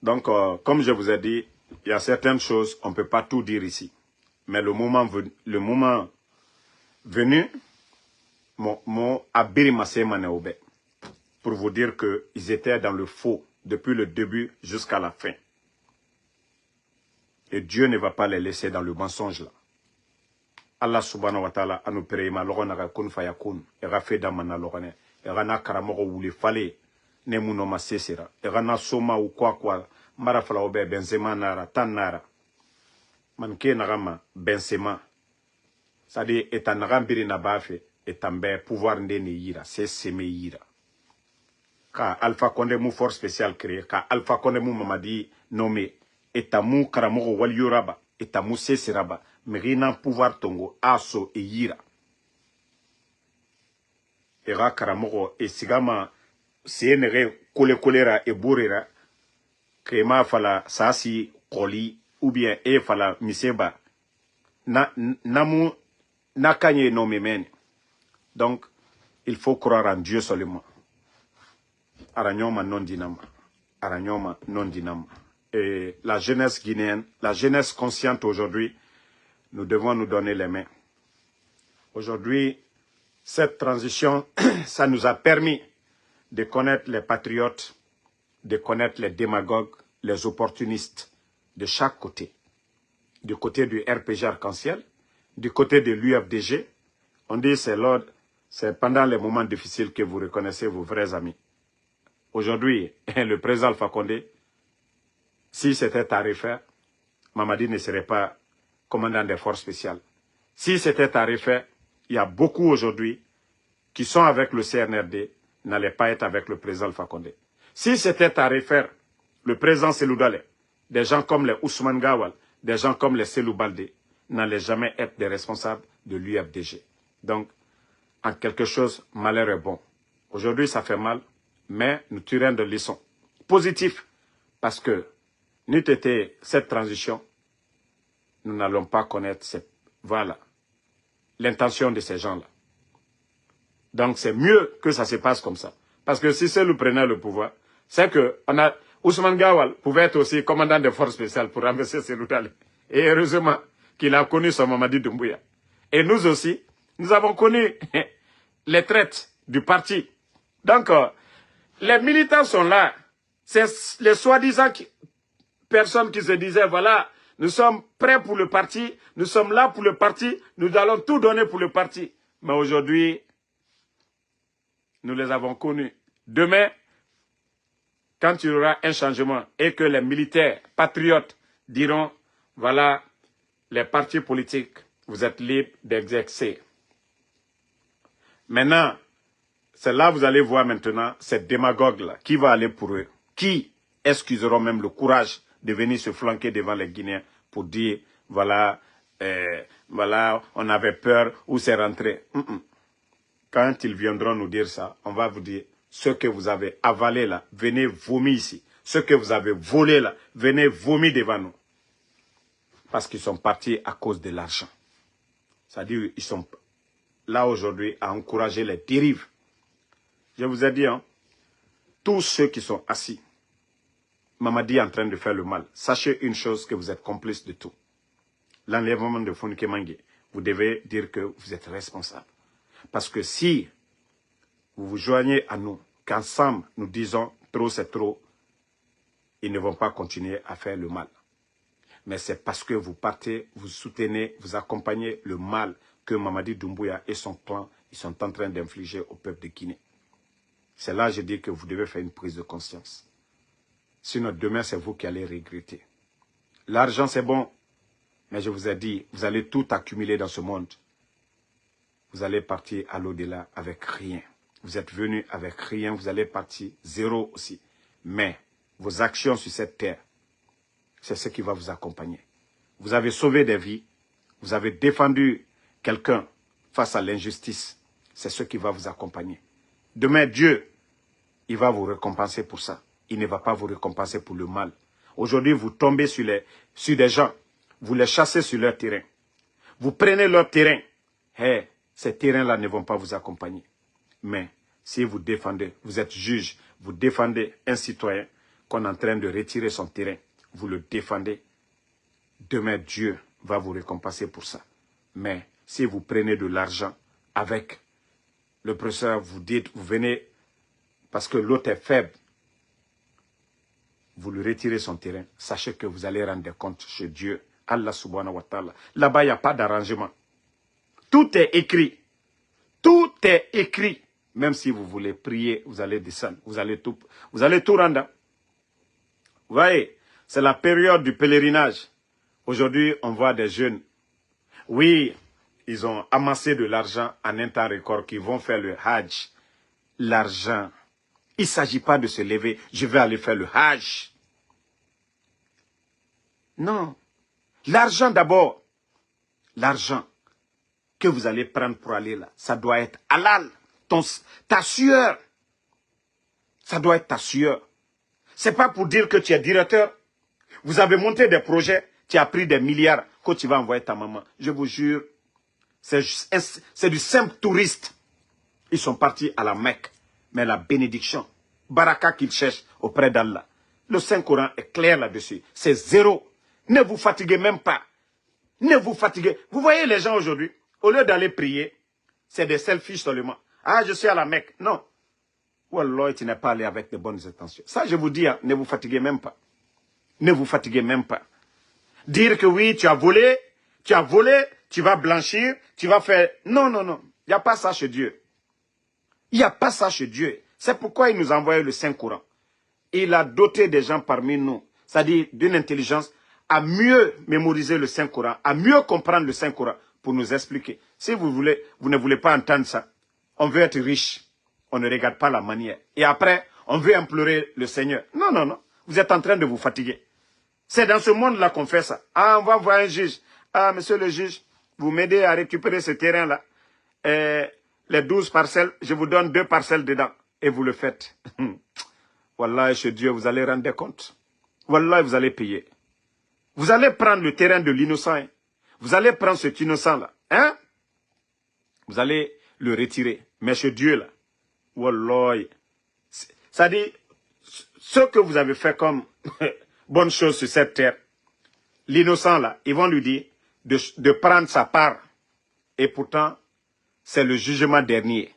A: Donc, comme je vous ai dit, il y a certaines choses, on ne peut pas tout dire ici. Mais le moment venu, mon abiri masemane oube, pour vous dire qu'ils étaient dans le faux depuis le début jusqu'à la fin. Et Dieu ne va pas les laisser dans le mensonge là. Allah subhanahu wa ta'ala anu perema logona ka kun fayakun e ga fe damana logone e ga na karamogo wuli fale ne muno masesera e ga na soma u kwa mara fala obe Benzema nara tanara manke na gama Benzema sadi etanagambiri na bafe etambe pouvoir ndeni yira c'est seme yira ka Alpha Condé mu force spéciale créé ka Alpha Condé mu Mamadi nommé etamu karamogo wal yoraba etamu seseraba merina pouvoir tongo aso e yira era karamogo e sigama senere kolera e borera krema fala sasi koli ou bien e fala miseba namu nakanye no memene. Donc il faut croire en Dieu seulement. Aranyoma non dinama, aranyoma non dinama. Et la jeunesse guinéenne, la jeunesse consciente aujourd'hui, nous devons nous donner les mains. Aujourd'hui, cette transition, ça nous a permis de connaître les patriotes, de connaître les démagogues, les opportunistes de chaque côté. Du côté du RPG Arc-en-Ciel, du côté de l'UFDG. On dit c'est pendant les moments difficiles que vous reconnaissez vos vrais amis. Aujourd'hui, le président Alpha Condé, si c'était à refaire, Mamadi ne serait pas commandant des forces spéciales. Si c'était à refaire, il y a beaucoup aujourd'hui qui sont avec le CNRD, n'allaient pas être avec le président Alpha Condé. Si c'était à refaire, le président Selou Dalé, des gens comme les Ousmane Gawal, des gens comme les Selou Baldé, n'allaient jamais être des responsables de l'UFDG. Donc, en quelque chose, malheur est bon. Aujourd'hui, ça fait mal, mais nous tirons de leçons positives parce que n'eût été cette transition, nous n'allons pas connaître l'intention de ces gens-là. Donc c'est mieux que ça se passe comme ça. Parce que si Selou prenait le pouvoir, c'est que Ousmane Gawal pouvait être aussi commandant des forces spéciales pour renverser Selou Dalé. Et heureusement qu'il a connu son Mamadi Doumbouya. Et nous aussi, nous avons connu les traites du parti. Donc, les militants sont là. C'est les soi-disant personnes qui se disaient, voilà, nous sommes prêts pour le parti, nous sommes là pour le parti, nous allons tout donner pour le parti. Mais aujourd'hui, nous les avons connus. Demain, quand il y aura un changement et que les militaires patriotes diront, voilà, les partis politiques, vous êtes libres d'exercer. Maintenant, c'est là que vous allez voir maintenant cette démagogue-là. Qui va aller pour eux? Qui est-ce qu'ils auront même le courage de venir se flanquer devant les Guinéens pour dire, voilà, voilà, on avait peur, où c'est rentré. Quand ils viendront nous dire ça, on va vous dire, ce que vous avez avalé là, venez vomir ici. Ce que vous avez volé là, venez vomir devant nous. Parce qu'ils sont partis à cause de l'argent. C'est-à-dire, ils sont là aujourd'hui à encourager les dérives. Je vous ai dit, hein, tous ceux qui sont assis, Mamadi est en train de faire le mal. Sachez une chose, que vous êtes complices de tout. L'enlèvement de Founike Mangue, vous devez dire que vous êtes responsable. Parce que si vous vous joignez à nous, qu'ensemble nous disons trop c'est trop, ils ne vont pas continuer à faire le mal. Mais c'est parce que vous partez, vous soutenez, vous accompagnez le mal que Mamadi Doumbouya et son clan ils sont en train d'infliger au peuple de Guinée. C'est là que je dis que vous devez faire une prise de conscience. Sinon, demain, c'est vous qui allez regretter. L'argent, c'est bon. Mais je vous ai dit, vous allez tout accumuler dans ce monde. Vous allez partir à l'au-delà avec rien. Vous êtes venu avec rien, vous allez partir zéro aussi. Mais vos actions sur cette terre, c'est ce qui va vous accompagner. Vous avez sauvé des vies, vous avez défendu quelqu'un face à l'injustice, c'est ce qui va vous accompagner. Demain, Dieu, il va vous récompenser pour ça. Il ne va pas vous récompenser pour le mal. Aujourd'hui, vous tombez sur des gens, vous les chassez sur leur terrain. Vous prenez leur terrain. Hey, ces terrains-là ne vont pas vous accompagner. Mais si vous défendez, vous êtes juge, vous défendez un citoyen qu'on est en train de retirer son terrain, vous le défendez, demain Dieu va vous récompenser pour ça. Mais si vous prenez de l'argent avec le professeur, vous dites, vous venez parce que l'autre est faible, vous lui retirez son terrain, sachez que vous allez rendre compte chez Dieu, Allah subhanahu wa ta'ala. Là-bas, il n'y a pas d'arrangement. Tout est écrit. Tout est écrit. Même si vous voulez prier, vous allez descendre. Vous allez tout rendre. Vous voyez, c'est la période du pèlerinage. Aujourd'hui, on voit des jeunes. Oui, ils ont amassé de l'argent en un temps record qui vont faire le Hajj. L'argent. Il ne s'agit pas de se lever, je vais aller faire le Hajj. Non. L'argent d'abord. L'argent que vous allez prendre pour aller là, ça doit être halal. Ta sueur. Ça doit être ta sueur. Ce n'est pas pour dire que tu es directeur. Vous avez monté des projets, tu as pris des milliards que tu vas envoyer ta maman. Je vous jure, c'est du simple touriste. Ils sont partis à la Mecque. Mais la bénédiction, baraka qu'ils cherchent auprès d'Allah. Le Saint-Coran est clair là-dessus. C'est zéro. Ne vous fatiguez même pas. Ne vous fatiguez. Vous voyez les gens aujourd'hui, au lieu d'aller prier, c'est des selfies seulement. Ah, je suis à la Mecque. Non. Wallah, tu n'es pas allé avec de bonnes intentions. Ça, je vous dis, hein, ne vous fatiguez même pas. Ne vous fatiguez même pas. Dire que oui, tu as volé, tu vas blanchir, tu vas faire... Non, non, non. Il n'y a pas ça chez Dieu. Il n'y a pas ça chez Dieu. C'est pourquoi il nous a envoyé le Saint-Coran. Il a doté des gens parmi nous, c'est-à-dire d'une intelligence, à mieux mémoriser le Saint-Coran, à mieux comprendre le Saint-Coran pour nous expliquer. Si vous ne voulez pas entendre ça, on veut être riche. On ne regarde pas la manière. Et après, on veut implorer le Seigneur. Non, non, non. Vous êtes en train de vous fatiguer. C'est dans ce monde-là qu'on fait ça. Ah, on va voir un juge. Ah, monsieur le juge, vous m'aidez à récupérer ce terrain-là. Les 12 parcelles, je vous donne 2 parcelles dedans. Et vous le faites. Wallah, chez Dieu, vous allez rendre compte. Wallah, vous allez payer. Vous allez prendre le terrain de l'innocent. Hein? Vous allez prendre cet innocent-là. Hein? Vous allez le retirer. Mais chez Dieu, là, wallah, ça dit, ce que vous avez fait comme bonne chose sur cette terre, l'innocent, là, ils vont lui dire de prendre sa part. Et pourtant, c'est le jugement dernier.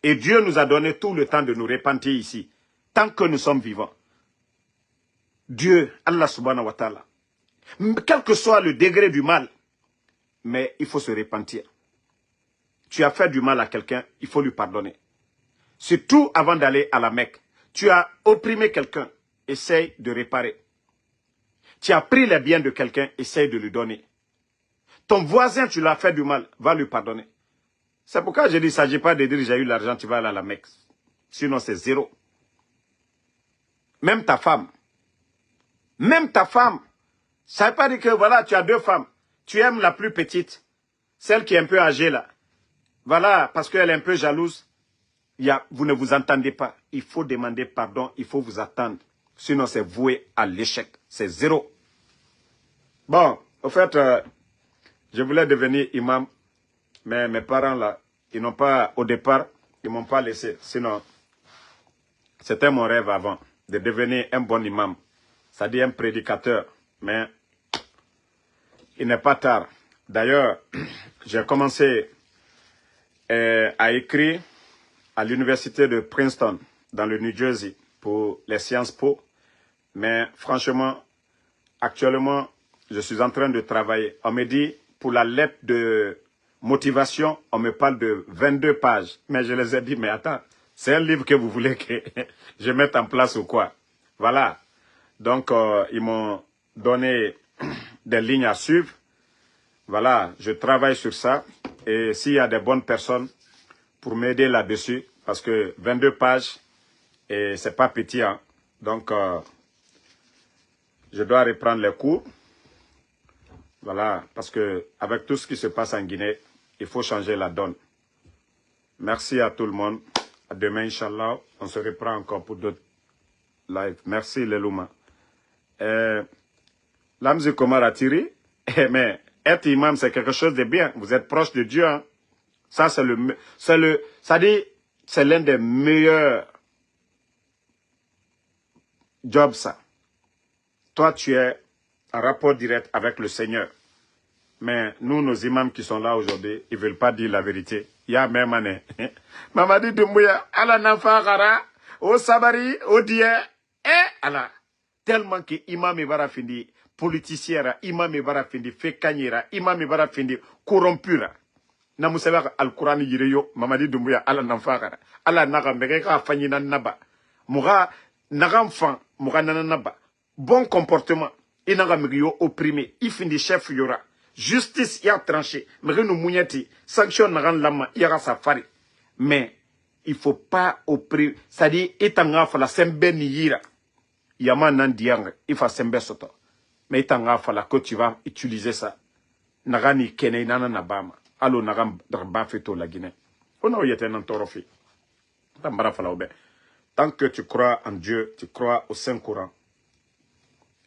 A: Et Dieu nous a donné tout le temps de nous repentir ici, tant que nous sommes vivants. Dieu, Allah subhanahu wa ta'ala, quel que soit le degré du mal, mais il faut se repentir. Tu as fait du mal à quelqu'un, il faut lui pardonner. Surtout avant d'aller à la Mecque. Tu as opprimé quelqu'un, essaye de réparer. Tu as pris les biens de quelqu'un, essaye de lui donner. Ton voisin, tu l'as fait du mal, va lui pardonner. C'est pourquoi je dis, il ne s'agit pas de dire j'ai eu l'argent, tu vas aller à la Mecque. Sinon, c'est zéro. Même ta femme. Même ta femme. Ça ne veut pas dire que voilà, tu as 2 femmes. Tu aimes la plus petite. Celle qui est un peu âgée là. Voilà, parce qu'elle est un peu jalouse. Vous ne vous entendez pas. Il faut demander pardon, il faut vous attendre. Sinon, c'est voué à l'échec. C'est zéro. Bon, au fait, je voulais devenir imam. Mais mes parents, là, ils n'ont pas, au départ, ils ne m'ont pas laissé. Sinon, c'était mon rêve avant, de devenir un bon imam. C'est-à-dire un prédicateur. Mais il n'est pas tard. D'ailleurs, j'ai commencé à écrire à l'université de Princeton, dans le New Jersey, pour les Sciences Po. Mais franchement, actuellement, je suis en train de travailler. On me dit, pour la lettre de motivation, on me parle de 22 pages. Mais je les ai dit, mais attends, c'est un livre que vous voulez que je mette en place ou quoi? Voilà. Donc, ils m'ont donné des lignes à suivre. Voilà, je travaille sur ça. Et s'il y a des bonnes personnes pour m'aider là-dessus, parce que 22 pages, et c'est pas petit, hein. Donc, Je dois reprendre les cours. Voilà, parce que avec tout ce qui se passe en Guinée, il faut changer la donne. Merci à tout le monde. À demain, Inch'Allah. On se reprend encore pour d'autres lives. Merci, Lelouma. Lamzi Komar a tiré. Mais être imam, c'est quelque chose de bien. Vous êtes proche de Dieu. Hein. Ça, c'est l'un des meilleurs jobs, ça. Toi, tu es en rapport direct avec le Seigneur. Mais nous, nos imams qui sont là aujourd'hui, ils ne veulent pas dire la vérité. Il y a même année. Mamadi Doumbouya, ala nafagara, au sabari, au dia, ala. Tellement que imam ibara findi, politicien, imam ibara findi, fekanyera, imam ibara findi, corrompura. Namusaba al-Quran yireyo, Mamadi Doumbouya, ala nafagara. Ala naga mega fanyina naba. Moura, naga fan, moura nanaba. Bon comportement. Il n'a pas opprimé. Il finit chef yora. Justice y a tranché. Mais nous mouillati. Sanction n'a lama. Il y a safari. Mais il faut pas opprimer. C'est-à-dire, étanga fala sembe ni yira. Yama nan diang. Il faut sembe soto. Mais étanga fala que tu vas utiliser ça. Naga ni kene nana nabama. Allo naga ba feto la Guinée. On a eu un torofi. Tant que tu crois en Dieu, tu crois au Saint-Coran.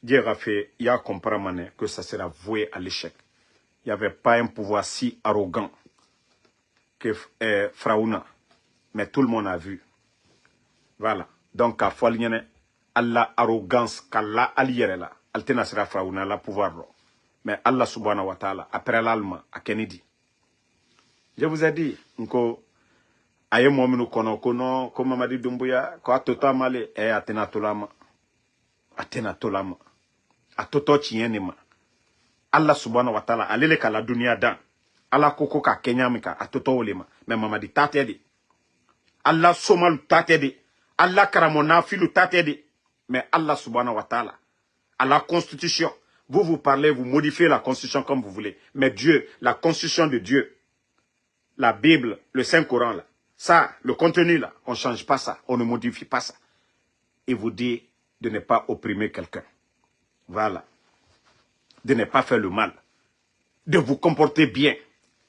A: Dieu a fait, il a compris que ça sera voué à l'échec. Il n'y avait pas un pouvoir si arrogant que Fraouna. Mais tout le monde a vu. Voilà. Donc, à Foualienne, Allah arrogance qu'Allah allière là. Altena sera Fraouna, la pouvoir. Mais Allah subhanahu wa ta'ala, après l'Allemand, à Kennedy. Je vous ai dit, nko, aye mominu kono, kono, comme Mamadi Doumbouya, ko atota male, atena tolama. Atena tolama. A toto chienema. Allah subhanahu wa ta'ala alele ka la dunia dan. Allah koko ka kenyamika a toto olema. Mais Mamadi tatedi. Allah somalu tatedi. Allah karamona filu tatedi. Mais Allah subhanahu wa ta'ala à la constitution. Vous parlez, vous modifiez la constitution comme vous voulez. Mais Dieu, la constitution de Dieu, la Bible, le Saint-Coran là, ça, le contenu là, on ne change pas ça, on ne modifie pas ça. Et vous dit de ne pas opprimer quelqu'un. Voilà. De ne pas faire le mal. De vous comporter bien.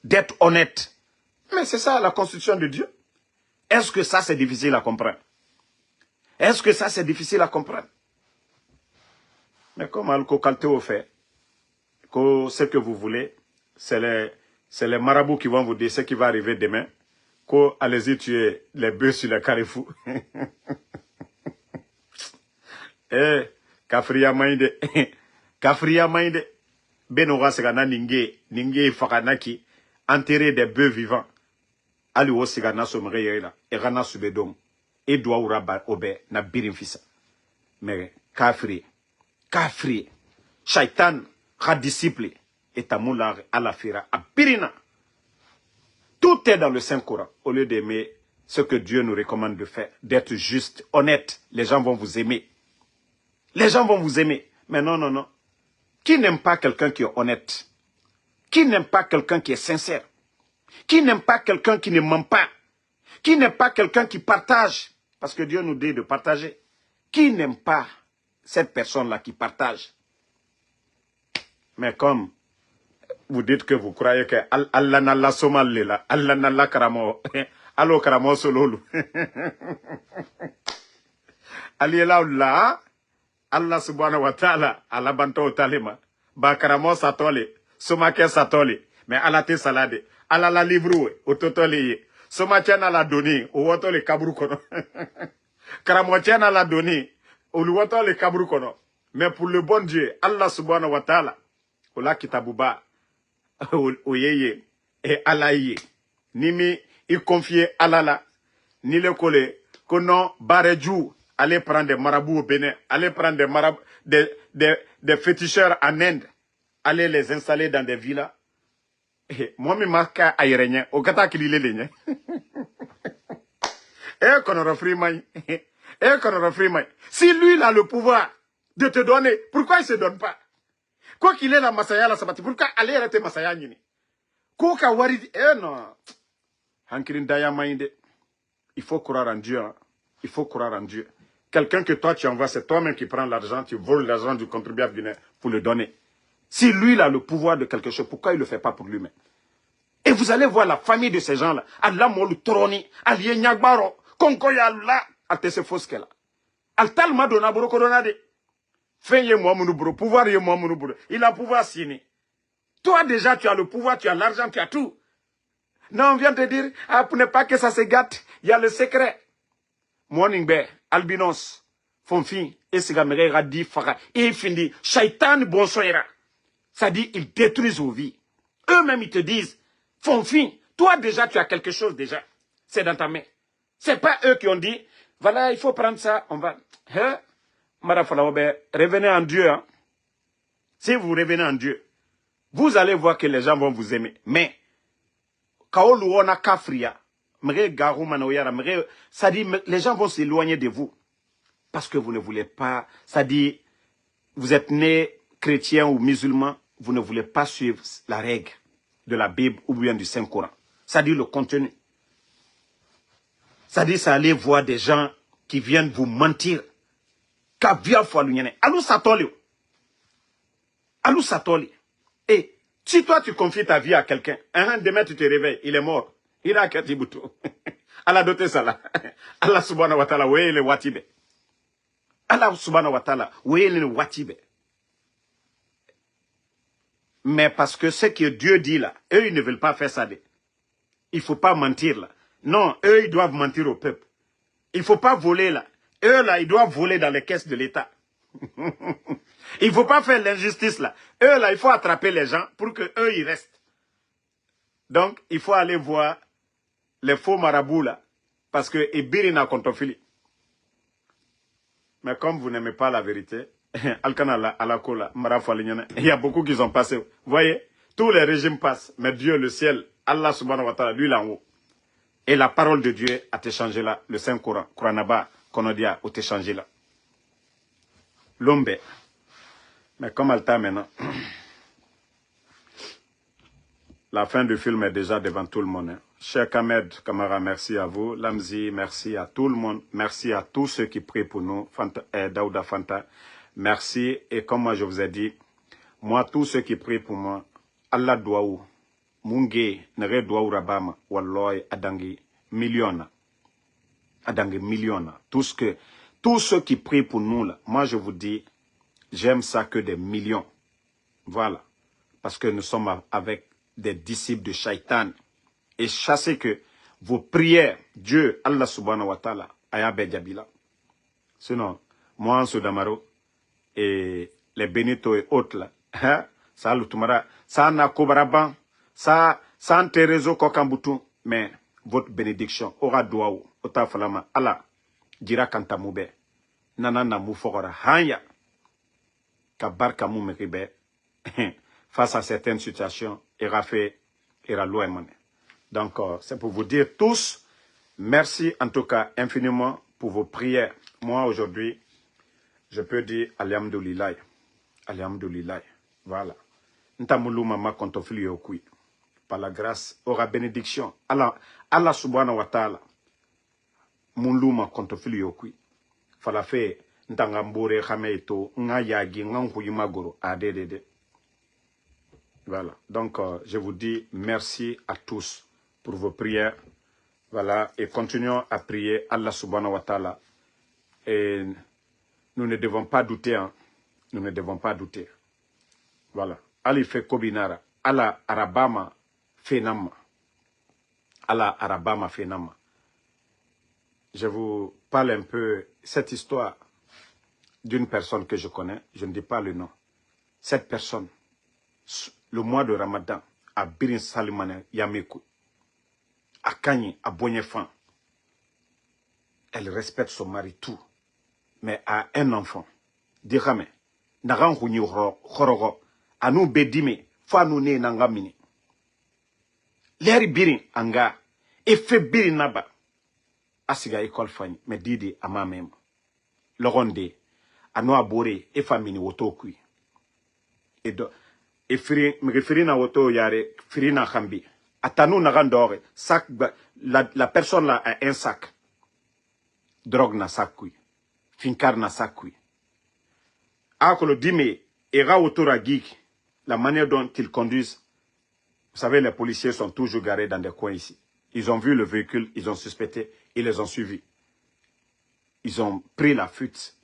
A: D'être honnête. Mais c'est ça la constitution de Dieu. Est-ce que ça c'est difficile à comprendre? Est-ce que ça c'est difficile à comprendre? Mais comme Al-Kokalteo fait, que ce que vous voulez, c'est les marabouts qui vont vous dire ce qui va arriver demain. Que allez-y tuer les bœufs sur les carrefours. Kafriya mainde. Kafriya mainde. Benora segana ninge fakanaki. Enterrer des bœufs vivants. Ali wo segana somre yela. Erana subedom. Et doit uraba obe na birin fisa. Mais kafri. Kafri. Shaitan. Ra disciple. Et tamoula à la fira. A birina. Tout est dans le Saint-Coran. Au lieu d'aimer ce que Dieu nous recommande de faire. D'être juste, honnête. Les gens vont vous aimer. Les gens vont vous aimer. Mais non, non, non. Qui n'aime pas quelqu'un qui est honnête? Qui n'aime pas quelqu'un qui est sincère? Qui n'aime pas quelqu'un qui ne ment pas? Qui n'aime pas quelqu'un qui partage? Parce que Dieu nous dit de partager. Qui n'aime pas cette personne-là qui partage? Mais comme vous dites que vous croyez que Allah n'a la somali là, Allah n'a la karamo, allo karamo sololu. Ali là, Allah subhanahu wa ta'ala, Allah banto talema, ba karamo satole, somake satole, mais Allah te salade, Allah la livre au totole, somake na la doni, au wotole kabru kono. Karamo tiana la doni, au wotole kabru kono. Mais pour le bon Dieu, Allah subhanahu wa ta'ala, ola kitabuba, oyeye et alaye ni mi y confier alala ni le collé que non bareju allez prendre des marabouts au Bénin, allez prendre des marabouts des féticheurs en Inde, allez les installer dans des villas. Moi mi marque aérien au kata kilile lenye et qu'on refri mai et qu'on refri mai. Si lui il a le pouvoir de te donner, pourquoi il se donne pas? Quoi qu'il ait la masaya la sabati, pourquoi aller arrêter masaya nini? Koka wari, non. Hankirin daya mainde. Il faut croire en Dieu. Hein. Il faut croire en Dieu. quelqu'un que toi tu envoies, c'est toi-même qui prends l'argent, tu voles l'argent du contribuable guinéen pour le donner. Si lui il a le pouvoir de quelque chose, pourquoi il ne le fait pas pour lui-même? Et vous allez voir la famille de ces gens-là. Allah molu toroni, aliye nyagbaro, konko ya la, altese foskela. Altal madona bro koronade. Fin ye moi bro, pouvoir ye moi bro. Il a pouvoir signé. Toi déjà tu as le pouvoir, tu as l'argent, tu as tout. Non, on vient te dire, ah, pour ne pas que ça se gâte, il y a le secret. Morning Bear, albinos, fonfin, et c'est gamere radi fara, et fini, shaitan bonsoira. Ça dit, ils détruisent vos vies. Eux-mêmes, ils te disent, fonfin, toi déjà, tu as quelque chose déjà. C'est dans ta main. C'est pas eux qui ont dit, voilà, il faut prendre ça, on va. Hein? Revenez en Dieu. Hein? Si vous revenez en Dieu, vous allez voir que les gens vont vous aimer. Mais, kaoluona kafria, ça dit, les gens vont s'éloigner de vous. Parce que vous ne voulez pas, ça dit, vous êtes né chrétien ou musulman, vous ne voulez pas suivre la règle de la Bible ou bien du Saint-Coran. Ça dit le contenu. Ça dit, ça allait voir des gens qui viennent vous mentir. Alou satoli. Alou satoli. Et si toi tu confies ta vie à quelqu'un, demain tu te réveilles, il est mort. Il a Katibutu. Allah doté ça là. Allah subhanahu wa ta'ala, oui, le watibe. Allah subhanahu wa ta'ala, oui, le watibe. Mais parce que ce que Dieu dit là, eux, ils ne veulent pas faire ça. Il ne faut pas mentir là. Non, eux, ils doivent mentir au peuple. Il ne faut pas voler là. Eux là, ils doivent voler dans les caisses de l'État. Il ne faut pas faire l'injustice là. Eux là, il faut attraper les gens pour que eux ils restent. Donc, il faut aller voir les faux marabouts là. Parce que Ibirina Kontofili. Mais comme vous n'aimez pas la vérité, il y a beaucoup qui sont passés. Vous voyez, tous les régimes passent. Mais Dieu, le ciel, Allah subhanahu wa ta'ala, lui là en haut. Et la parole de Dieu a été changée là. Le Saint-Coran, Koranaba, Konodia, a été changé là. L'ombe. Mais comme Alta maintenant, la fin du film est déjà devant tout le monde. Hein. Cheikh Ahmed Kamara, merci à vous. Lamzi, merci à tout le monde. Merci à tous ceux qui prient pour nous. Fanta, Daouda Fanta, merci. Et comme moi je vous ai dit, moi, tous ceux qui prient pour moi, Allah doaou, Munge, Nere doaou Rabama, Walloy, Adangi, milliona. Adangi, milliona. Tous ceux qui prient pour nous, là, moi je vous dis, j'aime ça que des millions. Voilà. Parce que nous sommes avec des disciples de Shaitan. Et chassez que vos prières, Dieu, Allah subhanahu wa ta'ala, ayabe Djabila. Sinon, moi en Sudamaro, et les Benito et autres là, hein, ça l'outumara, ça n'a kobaraban, ça en terezo kokambutu, mais votre bénédiction aura douaou, ota falama, Allah, dira kantamoube, nanana moufogora, hanya, kabarka moumeribe, face à certaines situations, ira fait, ira loin. Donc, c'est pour vous dire tous, merci en tout cas infiniment pour vos prières. Moi, aujourd'hui, je peux dire Alhamdoulilah. Alhamdoulilah. Voilà. Ntamoulou mama kontofili yokui. Par la grâce, aura bénédiction. Allah subhanahu wa ta'ala. Moulou kontofili yokui. Fala fe ntangambore khameito nga yagi nga nkuyimagoro adedede. Voilà. Donc, je vous dis merci à tous pour vos prières. Voilà. Et continuons à prier Allah subhanahu wa ta'ala. Et nous ne devons pas douter. Hein. Nous ne devons pas douter. Voilà. Ali fait Kobinara. Allah Arabama Fenama. Allah Arabama Fenama. Je vous parle un peu cette histoire d'une personne que je connais. Je ne dis pas le nom. Cette personne, le mois de Ramadan, à Birin Salimane Yamekou, à Kanye, à Bonyefan, elle respecte son mari tout, mais a un enfant. Dirame, Naran Hunyu Hororo, à nous bedime, fa nous ne nangamini. L'air Birin Anga, et fait Birin Naba, Asiga école Fanny, mais Didi à ma même. Le ronde, à nous aboré, et famine Wotokui. Et donc, et firi na woto yare firi na khambi atanu na gandore sac la personne là a un sac drogue na sac kui finkar na sakui. Akolo dime, era autoragik, la manière dont ils conduisent. Vous savez, les policiers sont toujours garés dans des coins ici. Ils ont vu le véhicule, ils ont suspecté, ils les ont suivis. Ils ont pris la fuite.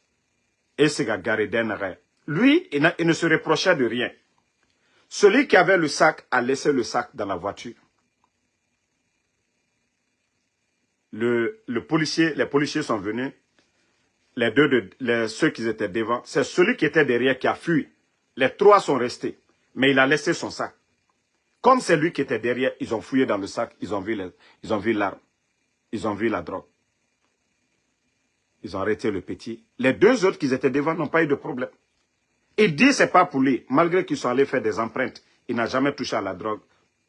A: Et c'est garé d'un arrêt. Lui, il ne se reprochait de rien. Celui qui avait le sac a laissé le sac dans la voiture. Les policiers sont venus. Ceux qui étaient devant, c'est celui qui était derrière qui a fui. Les trois sont restés. Mais il a laissé son sac. Comme c'est lui qui était derrière, ils ont fouillé dans le sac, ils ont vu l'arme. Ils ont vu la drogue. Ils ont arrêté le petit. Les deux autres qui étaient devant n'ont pas eu de problème. Il dit que ce n'est pas pour lui. Malgré qu'ils sont allés faire des empreintes, il n'a jamais touché à la drogue.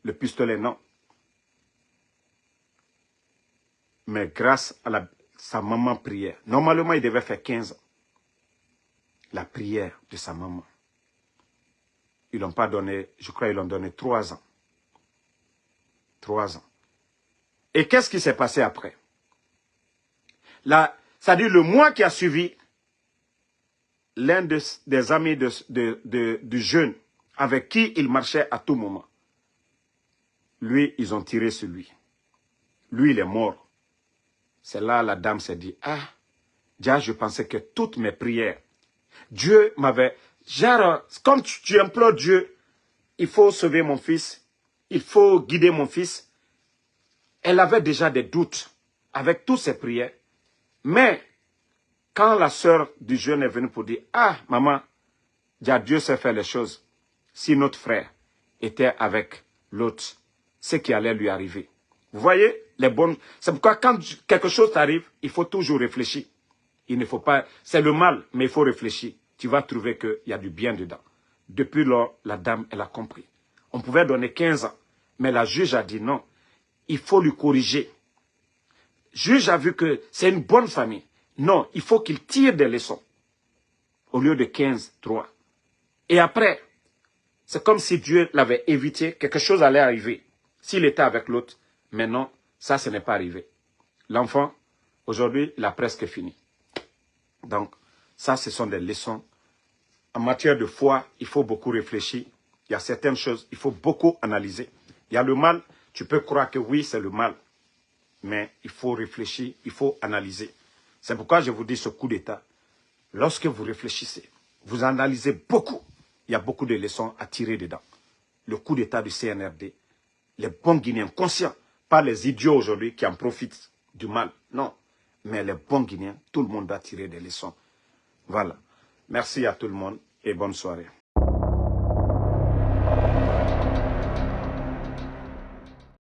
A: Le pistolet, non. Mais grâce à sa maman prière. Normalement, il devait faire 15 ans. La prière de sa maman. Ils l'ont pas donné, je crois qu'ils l'ont donné 3 ans. 3 ans. Et qu'est-ce qui s'est passé après? C'est-à-dire le mois qui a suivi, l'un des amis du jeune avec qui il marchait à tout moment, lui, ils ont tiré sur lui. Lui, il est mort. C'est là la dame s'est dit, ah, déjà je pensais que toutes mes prières, Dieu m'avait... Genre, quand tu implores Dieu, il faut sauver mon fils, il faut guider mon fils. Elle avait déjà des doutes avec toutes ses prières. Mais, quand la sœur du jeune est venue pour dire, ah, maman, déjà Dieu sait faire les choses. Si notre frère était avec l'autre, ce qui allait lui arriver. Vous voyez, les bonnes... C'est pourquoi quand quelque chose t'arrive, il faut toujours réfléchir. Il ne faut pas... C'est le mal, mais il faut réfléchir. Tu vas trouver qu'il y a du bien dedans. Depuis lors, la dame, elle a compris. On pouvait donner 15 ans, mais la juge a dit non. Il faut lui corriger. Le juge a vu que c'est une bonne famille. Non, il faut qu'il tire des leçons. Au lieu de 15, 3. Et après, c'est comme si Dieu l'avait évité, quelque chose allait arriver. S'il était avec l'autre, mais non, ça, ce n'est pas arrivé. L'enfant, aujourd'hui, il a presque fini. Donc, ça, ce sont des leçons. En matière de foi, il faut beaucoup réfléchir. Il y a certaines choses, il faut beaucoup analyser. Il y a le mal, tu peux croire que oui, c'est le mal. Mais il faut réfléchir, il faut analyser. C'est pourquoi je vous dis ce coup d'État. Lorsque vous réfléchissez, vous analysez beaucoup. Il y a beaucoup de leçons à tirer dedans. Le coup d'État du CNRD, les bons Guinéens conscients, pas les idiots aujourd'hui qui en profitent du mal. Non, mais les bons Guinéens, tout le monde doit tirer des leçons. Voilà. Merci à tout le monde et bonne soirée.